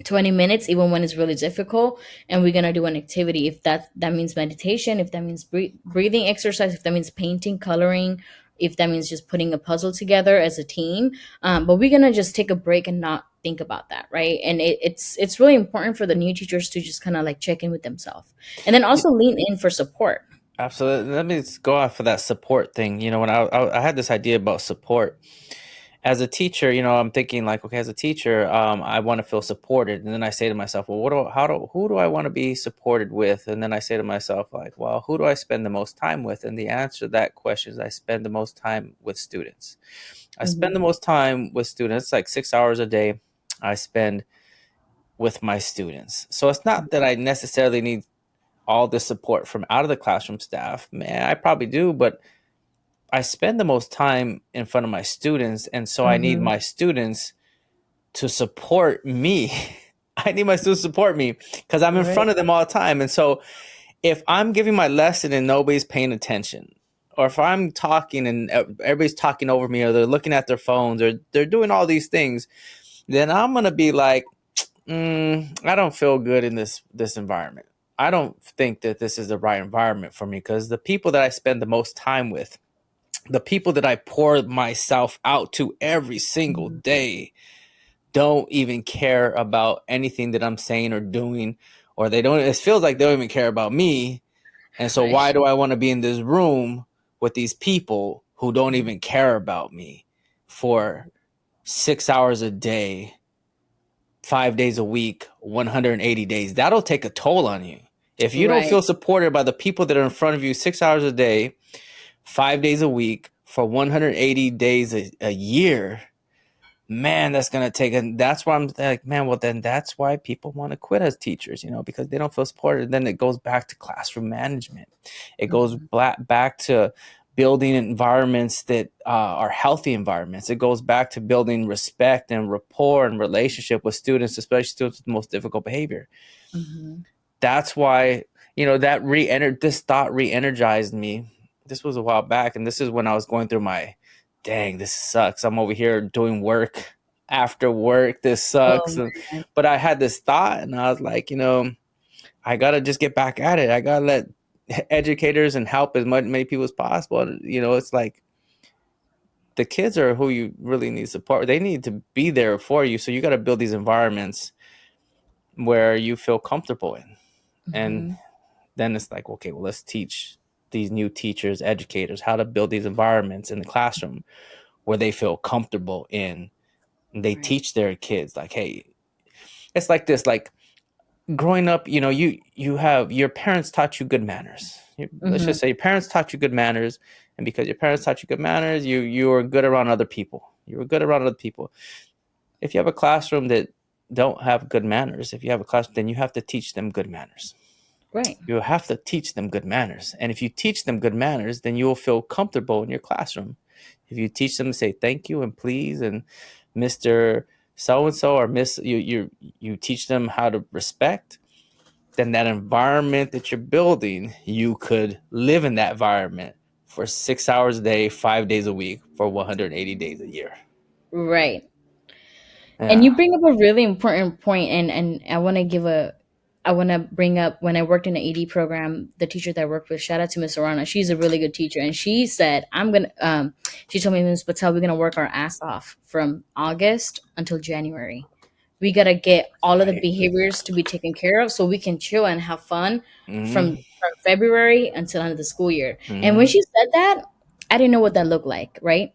20 minutes, even when it's really difficult, and we're gonna do an activity. If that means meditation, if that means breathing exercise, if that means painting, coloring, if that means just putting a puzzle together as a team. But we're gonna just take a break and not think about that, right? And it's really important for the new teachers to just kind of, like, check in with themselves, and then Y- also lean in for support. Absolutely. Let me just go off of that support thing. When I had this idea about support as a teacher, I'm thinking, like, okay, as a teacher, I want to feel supported, and then I say to myself, well, who do I want to be supported with? And then I say to myself, like, well, who do I spend the most time with? And the answer to that question is, I spend the most time with students. I spend the Hmm. most time with students, like 6 hours a day. I spend with my students. So it's not that I necessarily need all the support from out of the classroom staff. Man, I probably do, but I spend the most time in front of my students, and so I need Hmm. my students to support me. I need my students to support me because I'm in Right. front of them all the time. And so if I'm giving my lesson and nobody's paying attention, or if I'm talking and everybody's talking over me, or they're looking at their phones, or they're doing all these things, then I'm gonna be like, I don't feel good in this environment. I don't think that this is the right environment for me because the people that I spend the most time with, the people that I pour myself out to every single Mhm. day, don't even care about anything that I'm saying or doing, or they don't. It feels like they don't even care about me. And so, Right. why do I want to be in this room with these people who don't Mhm. even care about me for 6 hours a day, 5 days a week, 180 days? That'll take a toll on you. If you don't Right. feel supported by the people that are in front of you 6 hours a day, 5 days a week, for 180 days a year, man, that's gonna take. And that's why I'm like, man, well, then that's why people want to quit as teachers, because they don't feel supported. Then it goes back to classroom management. It goes Mhm. back to building environments that are healthy environments. It goes back to building respect and rapport and relationship with students, especially students with the most difficult behavior. Mhm. That's why, that this thought re-energized me. This was a while back, and this is when I was going through my, dang, this sucks, I'm over here doing work after work, this Oh sucks. man. But I had this thought, and I was like, I gotta just get back at it. I gotta let educators and help as many people as possible. It's like the kids are who you really need support. They need to be there for you, so you got to build these environments where you feel comfortable in. And Mhm. then it's like, okay, well, let's teach these new teachers, educators, how to build these environments in the classroom where they feel comfortable in. And they Right. teach their kids, like, hey, it's like this, like growing up, you have your parents taught you good manners. Let's Mhm. just say your parents taught you good manners, and because your parents taught you good manners, you were good around other people. You were good around other people. If you have a classroom that don't have good manners, if you have a class, then you have to teach them good manners. Right. You have to teach them good manners. And if you teach them good manners, then you will feel comfortable in your classroom. If you teach them to say thank you and please and Mr. So and so, or Miss, you teach them how to respect, then that environment that you're building, you could live in that environment for 6 hours a day, 5 days a week, for 180 days a year. Right. And Yeah. you bring up a really important point, and I want to bring up when I worked in the AD program, the teacher that I worked with, shout out to Miss Arana. She's a really good teacher, and she said, she told me, Miss Patel, we're gonna work our ass off from August until January. We gotta get all of the Right. behaviors to be taken care of so we can chill and have fun Mm-hmm. from February until end of the school year. And when Mm-hmm. she said that, I didn't know what that looked like, right?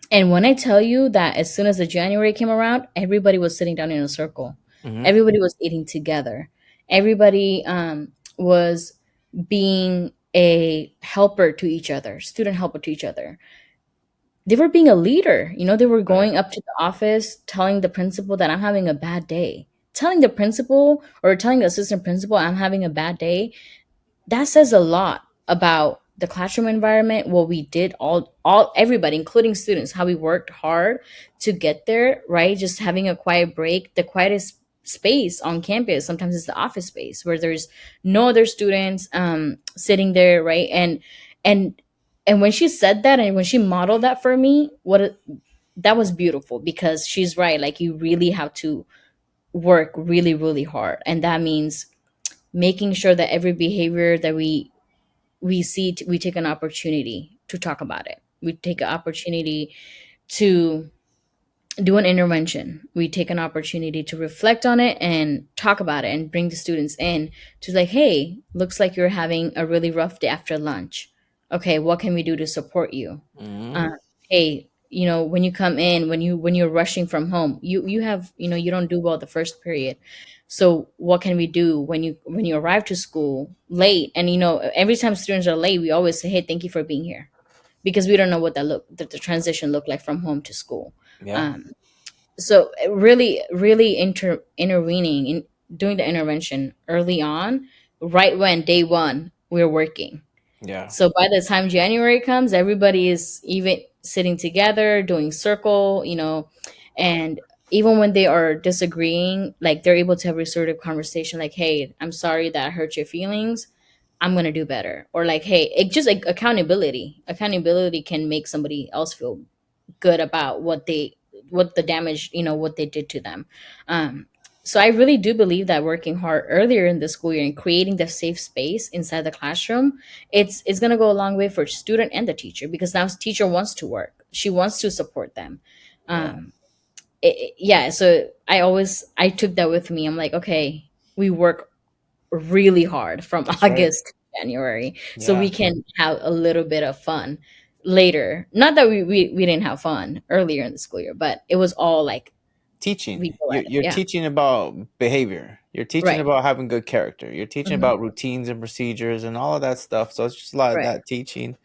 And when I tell you that as soon as the January came around, everybody was sitting down in a circle. Mm-hmm. Everybody was eating together. Everybody was being a helper to each other, student helper to each other. They were being a leader. They were Right. going up to the office, telling the principal that I'm having a bad day. Telling the principal or telling the assistant principal I'm having a bad day, that says a lot about the classroom environment, what we did, all everybody, including students, how we worked hard to get there, right? Just having a quiet break. The quietest space on campus sometimes is the office space where there's no other students sitting there, right? And and when she said that and when she modeled that for me, that was beautiful, because she's right. Like, you really have to work really, really hard, and that means making sure that every behavior that we see, we take an opportunity to talk about it. We take an opportunity to do an intervention. We take an opportunity to reflect on it and talk about it and bring the students in to, like, hey, looks like you're having a really rough day after lunch. Okay, what can we do to support you? Mm-hmm. uh, hey, when you come in, when you're rushing from home, you have, you don't do well the first period. So what can we do when you arrive to school late? And every time students are late, we always say, hey, thank you for being here, because we don't know what the transition looked like from home to school. Yeah. um, so really, really intervening in doing the intervention early on, right when day one we're working. Yeah. So by the time January comes, everybody is even sitting together, doing circle, and even when they are disagreeing, like they're able to have restorative conversation, like, hey, I'm sorry that hurt your feelings, I'm gonna do better. Or like, hey, it just like accountability can make somebody else feel good about what the damage, what they did to them. um so I really do believe that working hard earlier in the school year and creating the safe space inside the classroom, it's going to go a long way for student and the teacher, because now teacher wants to work, she wants to support them. Yeah. um yeah, so I took that with me. I'm like, okay, we work really hard from That's right. August to January so we Yeah. can have a little bit of fun later. Not that we didn't have fun earlier in the school year, but it was all like we Teaching. go at it. You're Yeah. teaching about behavior. You're teaching Right. about having good character. You're teaching Hmm. about routines and procedures and all of that stuff. So it's just a lot of Right. that teaching.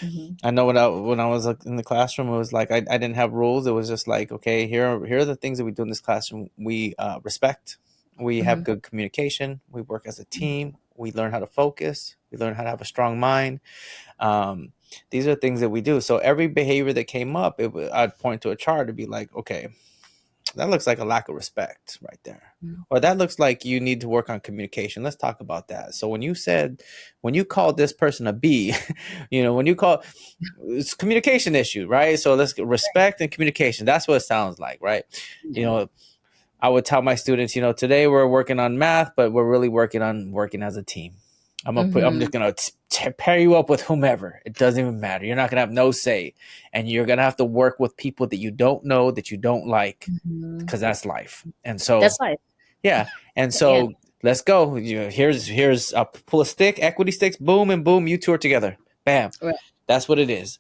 Hmm. I know when I was like, in the classroom, it was like I didn't have rules. It was just like, okay, here are the things that we do in this classroom. We respect. We have Hmm. good communication. We work as a team. We learn how to focus. We learn how to have a strong mind. Um, these are things that we do. So every behavior that came up, I'd point to a chart to be like, okay, that looks like a lack of respect right there. Or that looks like you need to work on communication. Let's talk about that. So when you called this person a B, when you call it's communication issue, right? So let's get respect and communication. That's what it sounds like, right? You Yeah. know, I would tell my students, today we're working on math, but we're really working on working as a team. I'm Hmm. just gonna pair you up with whomever. It doesn't even matter. You're not gonna have no say, and you're gonna have to work with people that you don't know, that you don't like, Hmm. because that's life. And so, That's life. yeah, and Yeah. so let's go. Here's pull a stick, equity sticks, boom and boom. You two are together. Bam. Right. That's what it is.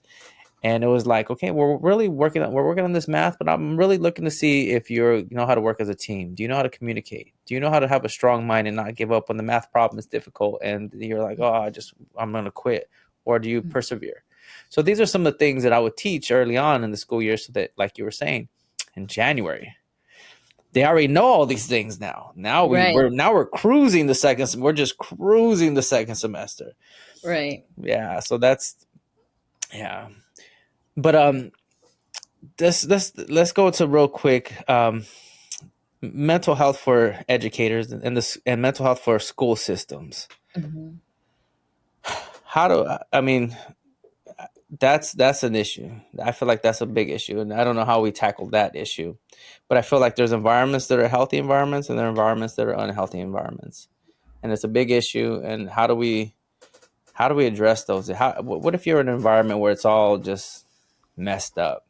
And it was like, okay, we're working on this math, but I'm really looking to see if you know how to work as a team. Do you know how to communicate? Do you know how to have a strong mind and not give up when the math problem is difficult and you're like, oh, I'm gonna quit, or do you persevere? So these are some of the things that I would teach early on in the school year, so that, like you were saying, in January, they already know all these things now. Right. We're cruising the we're just cruising the second semester. Right. Yeah, so that's, yeah. But let's go to real quick, mental health for educators and mental health for school systems. Hmm. How do I mean that's an issue. I feel like that's a big issue, and I don't know how we tackle that issue. But I feel like there's environments that are healthy environments, and there are environments that are unhealthy environments, and it's a big issue. And how do we address those? What if you're in an environment where it's all just messed up?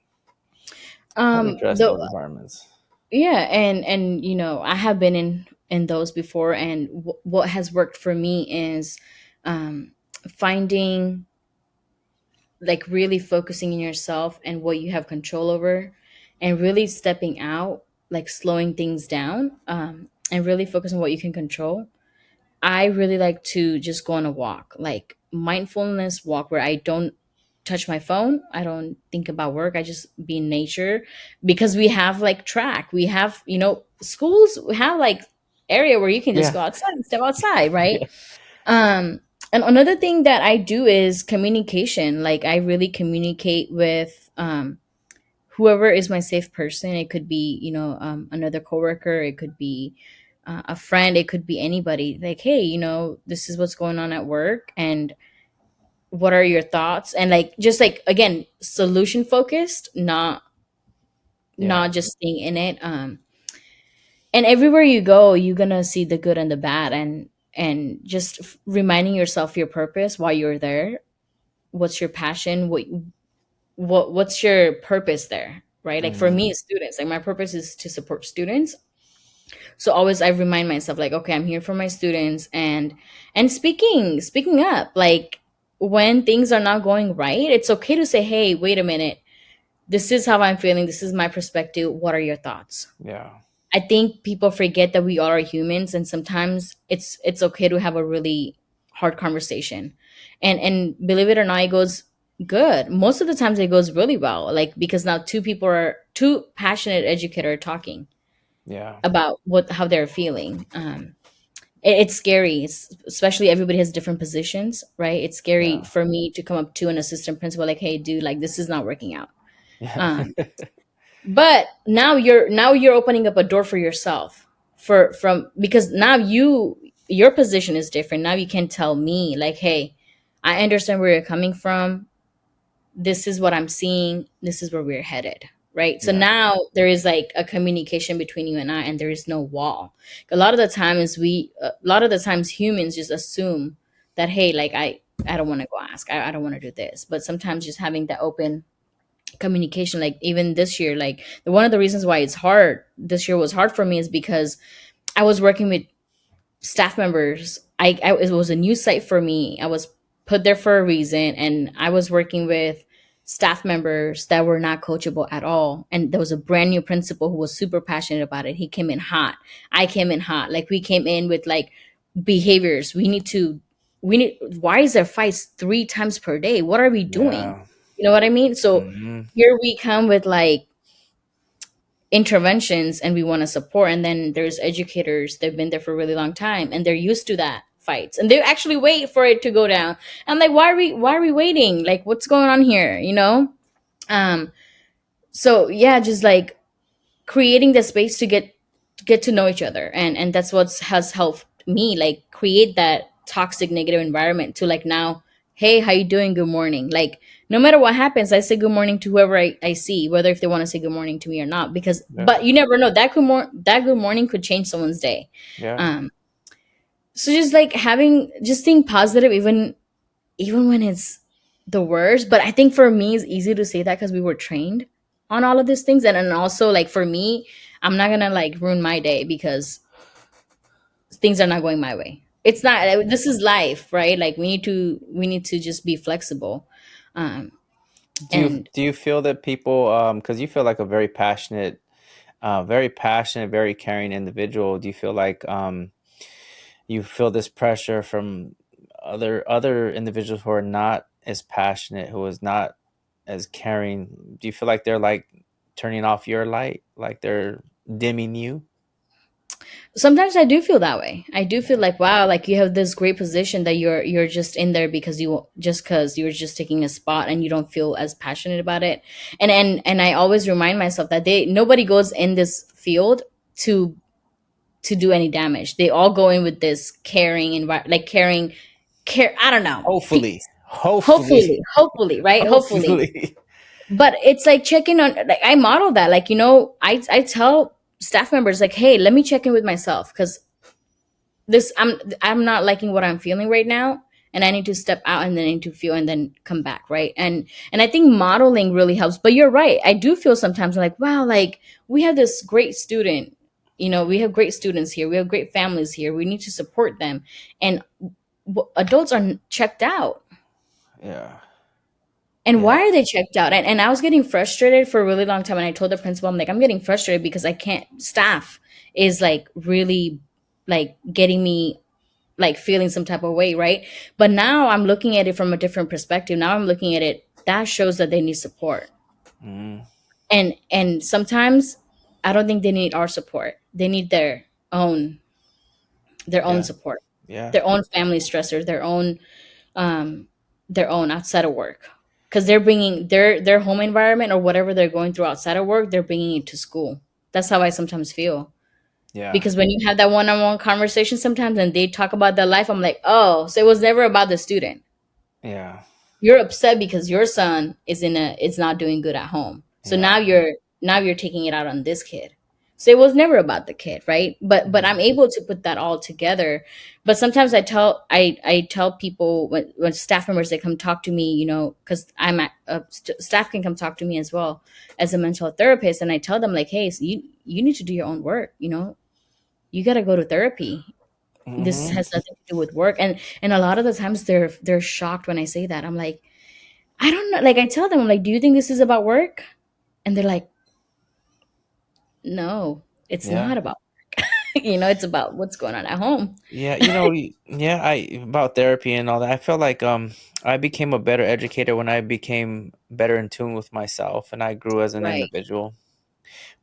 How do we address The those environments? Yeah, and I have been in those before, and what has worked for me is um finding, like, really focusing in yourself and what you have control over, and really stepping out, like slowing things down, and really focus on what you can control. I really like to just go on a walk, like mindfulness walk, where I don't touch my phone, I don't think about work, I just be in nature. Because we have like track, we have, schools, we have like area where you can just Yeah. go outside and step outside, right? Yeah. um and another thing that I do is communication. Like, I really communicate with whoever is my safe person. It could be, another coworker, it could be a friend, it could be anybody. Like, hey, this is what's going on at work, and what are your thoughts? And like, just like, again, solution focused, Yeah. not just staying in it. And everywhere you go, you're gonna see the good and the bad, and just reminding yourself your purpose while you're there. What's your passion? What's your purpose there, right? Like, for Mhm. me, students, like, my purpose is to support students. So always I remind myself, like, okay, I'm here for my students. And speaking up, like, when things are not going right, it's okay to say, hey, wait a minute, this is how I'm feeling, this is my perspective, what are your thoughts? Yeah. I think people forget that we all are humans, and sometimes it's okay to have a really hard conversation. And believe it or not, it goes good. Most of the times it goes really well. Like, because now two passionate educator are talking Yeah. about how they're feeling. It's scary. Especially everybody has different positions, right? It's scary Yeah. for me to come up to an assistant principal, like, hey, dude, like, this is not working out. Yeah. Um, But now you're opening up a door for yourself, for from because now your position is different. Now you can tell me like, hey, I understand where you're coming from. This is what I'm seeing. This is where we're headed. Right. So Yeah. now there is like a communication between you and I, and there is no wall. A lot of the times humans just assume that, hey, like I don't want to go ask. I don't want to do this. But sometimes just having that open communication, like even this year, like one of the reasons why it's hard this year was hard for me is because I was working with staff members. It was a new site for me. I was put there for a reason, and I was working with staff members that were not coachable at all. And there was a brand new principal who was super passionate about it. He came in hot. I came in hot. Like we came in with like behaviors. We need. Why is there fights 3 times per day? What are we doing? Yeah. You know what I mean? So Hmm. here we come with like interventions and we want to support, and then there's educators, they've been there for a really long time and they're used to that fights, and they actually wait for it to go down. I'm like, why are we waiting? Like, what's going on here, you know? um so yeah, just like creating the space to get to know each other, and that's what has helped me like create that toxic negative environment to like now, hey, how you doing, good morning. Like no matter what happens, I say good morning to whoever I see, whether if they want to say good morning to me or not, because Yeah. but you never know, that good morning could change someone's day. Yeah. um so just like having just being positive, even when it's the worst. But I think for me it's easy to say that because we were trained on all of these things, and also like for me, I'm not gonna like ruin my day because things are not going my way. It's not, this is life, right? Like we need to just be flexible. um and Do you feel that people, because you feel like a very passionate, very caring individual, do you feel like you feel this pressure from other individuals who are not as passionate, who is not as caring? Do you feel like they're like turning off your light, like they're dimming you? sometimes I do feel that way. I do feel like, wow, like you have this great position that you're just in there because you're just taking a spot and you don't feel as passionate about it. And I always remind myself that they nobody goes in this field to do any damage. They all go in with this caring like care, I don't know. Hopefully, hopefully, Hopefully, right? Hopefully. hopefully. But it's like checking on, like I model that, like, I tell staff members like, hey, let me check in with myself because this I'm not liking what I'm feeling right now, and I need to step out and then I need to feel and then come back, right? And I think modeling really helps. But you're right, I do feel sometimes like, wow, like we have this great student, we have great students here, we have great families here, we need to support them, and adults are checked out. Yeah, And yeah. why are they checked out? And I was getting frustrated for a really long time. And I told the principal, I'm like, I'm getting frustrated because I can't, staff is like really like getting me like feeling some type of way, right? But now I'm looking at it from a different perspective. Now I'm looking at it, that shows that they need support. Mm, And sometimes I don't think they need our support. They need own their own yeah, support, yeah, their own family stressors, um their own outside of work, because they're bringing their home environment or whatever they're going through outside of work, they're bringing it to school. That's how I sometimes feel, yeah, because when you have that one-on-one conversation sometimes and they talk about their life, I'm like, oh, so it was never about the student. yeah, You're upset because your son is not doing good at home, so yeah. now you're taking it out on this kid. So it was never about the kid, right? But I'm Mhm. able to put that all together. But sometimes I tell people, when staff members, they come talk to me, because staff can come talk to me as well as a mental health therapist, and I tell them like, hey, so you need to do your own work. You got to go to therapy. This Mhm. has nothing to do with work. And a lot of the times they're shocked when I say that. I'm like, I don't know. Like I tell them, I'm like, do you think this is about work? And they're like, no, it's Yeah. not about it's about what's going on at home. Yeah, yeah, I about therapy and all that. I felt like I became a better educator when I became better in tune with myself and I grew as an Right. individual.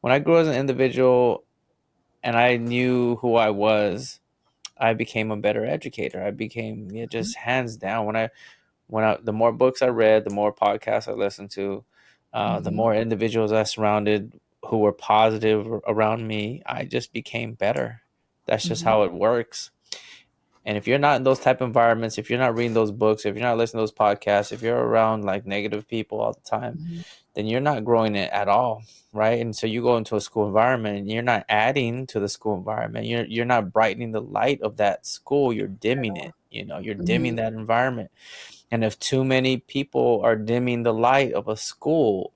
When I grew as an individual and I knew who I was, I became a better educator. I became, yeah, just hands down. The more books I read, the more podcasts I listened to, the Mm-hmm. more individuals I surrounded. who were positive around me, I just became better. That's just Mhm. how it works. And if you're not in those type of environments, if you're not reading those books, if you're not listening to those podcasts, if you're around like negative people all the time, Mhm. then you're not growing it at all, right? And so you go into a school environment and you're not adding to the school environment. You're not brightening the light of that school. You're dimming it. You know, you're dimming Mhm. that environment. And if too many people are dimming the light of a school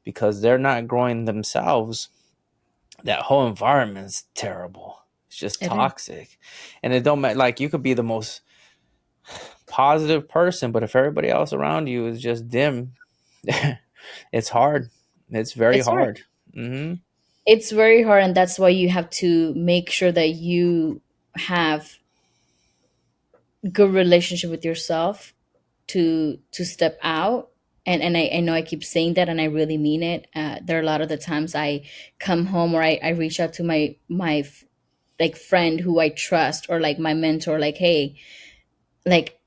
because they're not growing themselves, that whole environment's terrible. It's just It is. toxic. And it don't matter, like you could be the most positive person, but if everybody else around you is just dim, it's hard. It's very It's hard. hard. Hmm. It's very hard, and that's why you have to make sure that you have good relationship with yourself to step out. And I know I keep saying that, and I really mean it. There are a lot of the times I come home, or I reach out to my like friend who I trust, or like my mentor, like, hey, like,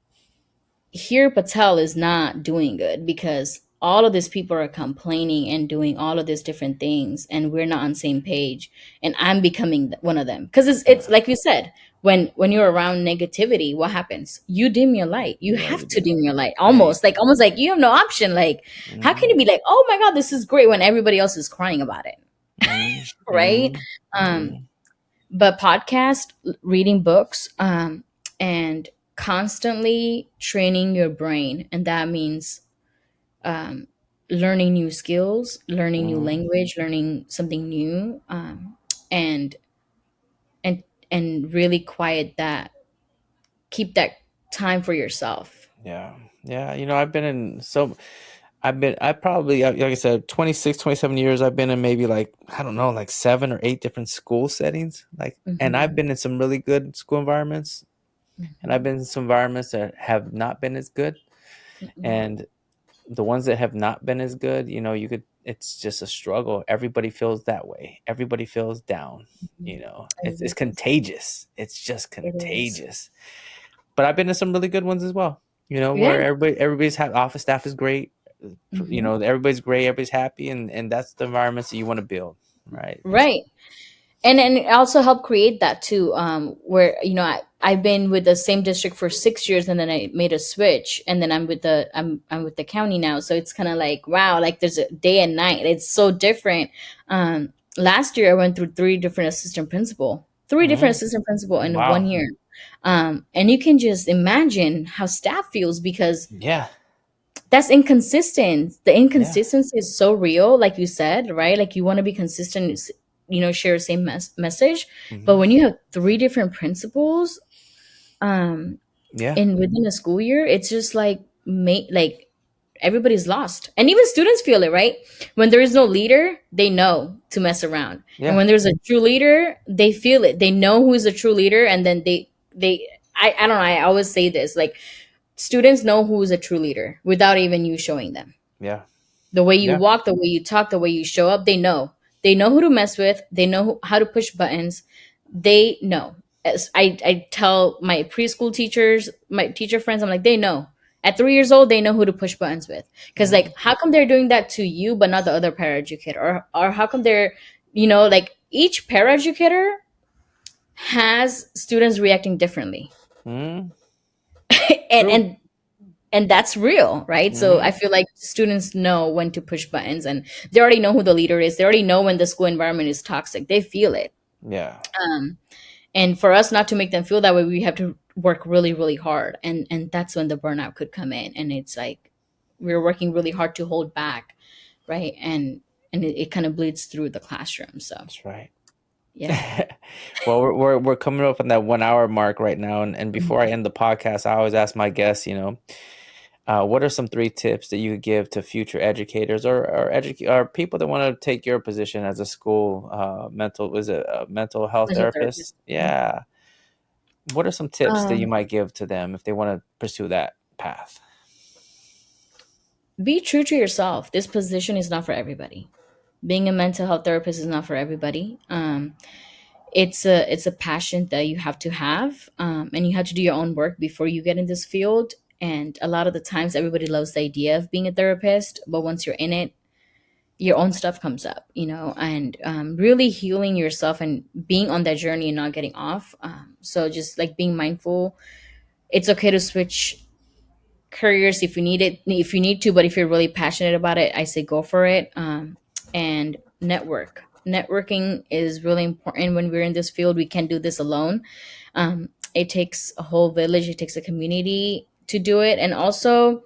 Hir Patel is not doing good because all of these people are complaining and doing all of these different things, and we're not on the same page. And I'm becoming one of them because it's like you said, when you're around negativity, what happens? You dim your light. You Yeah, have you to do. dim your light, Yeah, you do. almost like you have no option. Like, how can Hmm. you be like, oh my god, this is great when everybody else is crying about it, Hmm. right? Hmm. Um, Hmm. but podcast, reading books, and constantly training your brain, and that means um, learning new skills, learning new Hmm. language, learning something new, and and and really quiet that, keep that time for yourself. Yeah. Yeah. You know, I probably, like I said, 26, 27 years. I've been in maybe like, I don't know, like 7 or 8 different school settings. Like, and I've Hmm. been in some really good school environments, and I've Hmm. been in some environments that have not been as good. Hmm. And the ones that have not been as good, you know, it's just a struggle. Everybody feels that way. Everybody feels down. You know, it's It is. contagious. It's just It is. contagious. But I've been to some really good ones as well. You know, Yeah. where office staff is great. You Hmm. know, everybody's great, everybody's happy, and that's the environments that you want to build, right? It's, Right. And it also helped create that too, where I've been with the same district for 6 years, and then I made a switch, and then I'm with the county now, so it's kind of like, wow, like there's a day and night, it's so different. Last year I went through three different mm, assistant principal in one wow, year. And you can just imagine how staff feels, because yeah, that's inconsistent. The yeah, inconsistency is so real, like you said, right? Like, you want to be consistent, share the same message. But hmm, when you have three different principles, um, yeah, in within a school year, it's just like, like everybody's lost, and even students feel it, right? When there is no leader, they know to mess around, and yeah, when there's a true leader, they feel it. They know who is a true leader, and then they. I don't know. I always say this, like, students know who is a true leader without even you showing them. yeah, The way you yeah, walk, the way you talk, the way you show up, they know who to mess with, they know how to push buttons, they know. As I tell my preschool teachers, my teacher friends, I'm like, they know. At 3 years old, they know who to push buttons with, because, mm, like, how come they're doing that to you but not the other paraeducator, or how come they're, like, each paraeducator has students reacting differently. mm, and true, and and that's real, right? So I mm, feel like students know when to push buttons, and they already know who the leader is, they already know when the school environment is toxic, they feel it. yeah, um, and for us not to make them feel that way, we have to work really really hard, and that's when the burnout could come in, and it's like we're working really hard to hold back, right? And it kind of bleeds through the classroom, so that's right. yeah. Well, we're coming up on that 1 hour mark right now, and before I Mhm. end the podcast, I always ask my guests, you know, what are some 3 tips that you could give to future educators or people that want to take your position as a school mental health As a therapist? therapist. Yeah. What are some tips that you um, might give to them if they want to pursue that path? be true to yourself. This position is not for everybody. Being a mental health therapist is not for everybody. It's a passion that you have to have, and you have to do your own work before you get in this field. And a lot of the times, everybody loves the idea of being a therapist, but once you're in it, your own stuff comes up, and really healing yourself and being on that journey and not getting off. So just like being mindful. It's okay to switch careers if you need it, if you need to, but if you're really passionate about it, I say go for it. And networking is really important when we're in this field. We can't do this alone. It takes a whole village, it takes a community to do it. And also,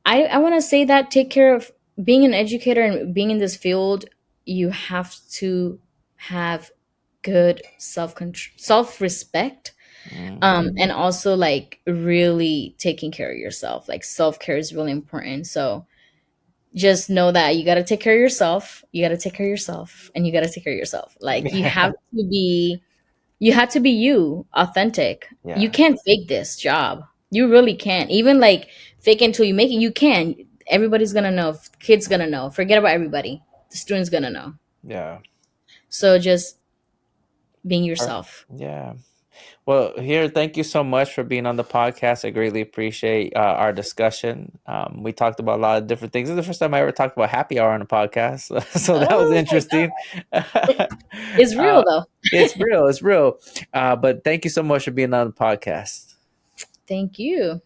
I want to say that take care of being an educator and being in this field. You have to have good self respect, and also like really taking care of yourself. Like self-care is really important. So just know that you got to take care of yourself, you got to take care of yourself, and you got to take care of yourself. Like you have to be you, authentic. You Yeah. can't fake this job. You really can't. Even like fake it until you make it, you can. Everybody's gonna know, kids gonna know, forget about everybody, the students gonna know. Yeah. So just being yourself. Yeah. Well, here, thank you so much for being on the podcast. I greatly appreciate our discussion. We talked about a lot of different things. This is the first time I ever talked about happy hour on a podcast, so that was Oh my interesting. god, it's real uh, though. it's real. It's real. But thank you so much for being on the podcast. Thank you.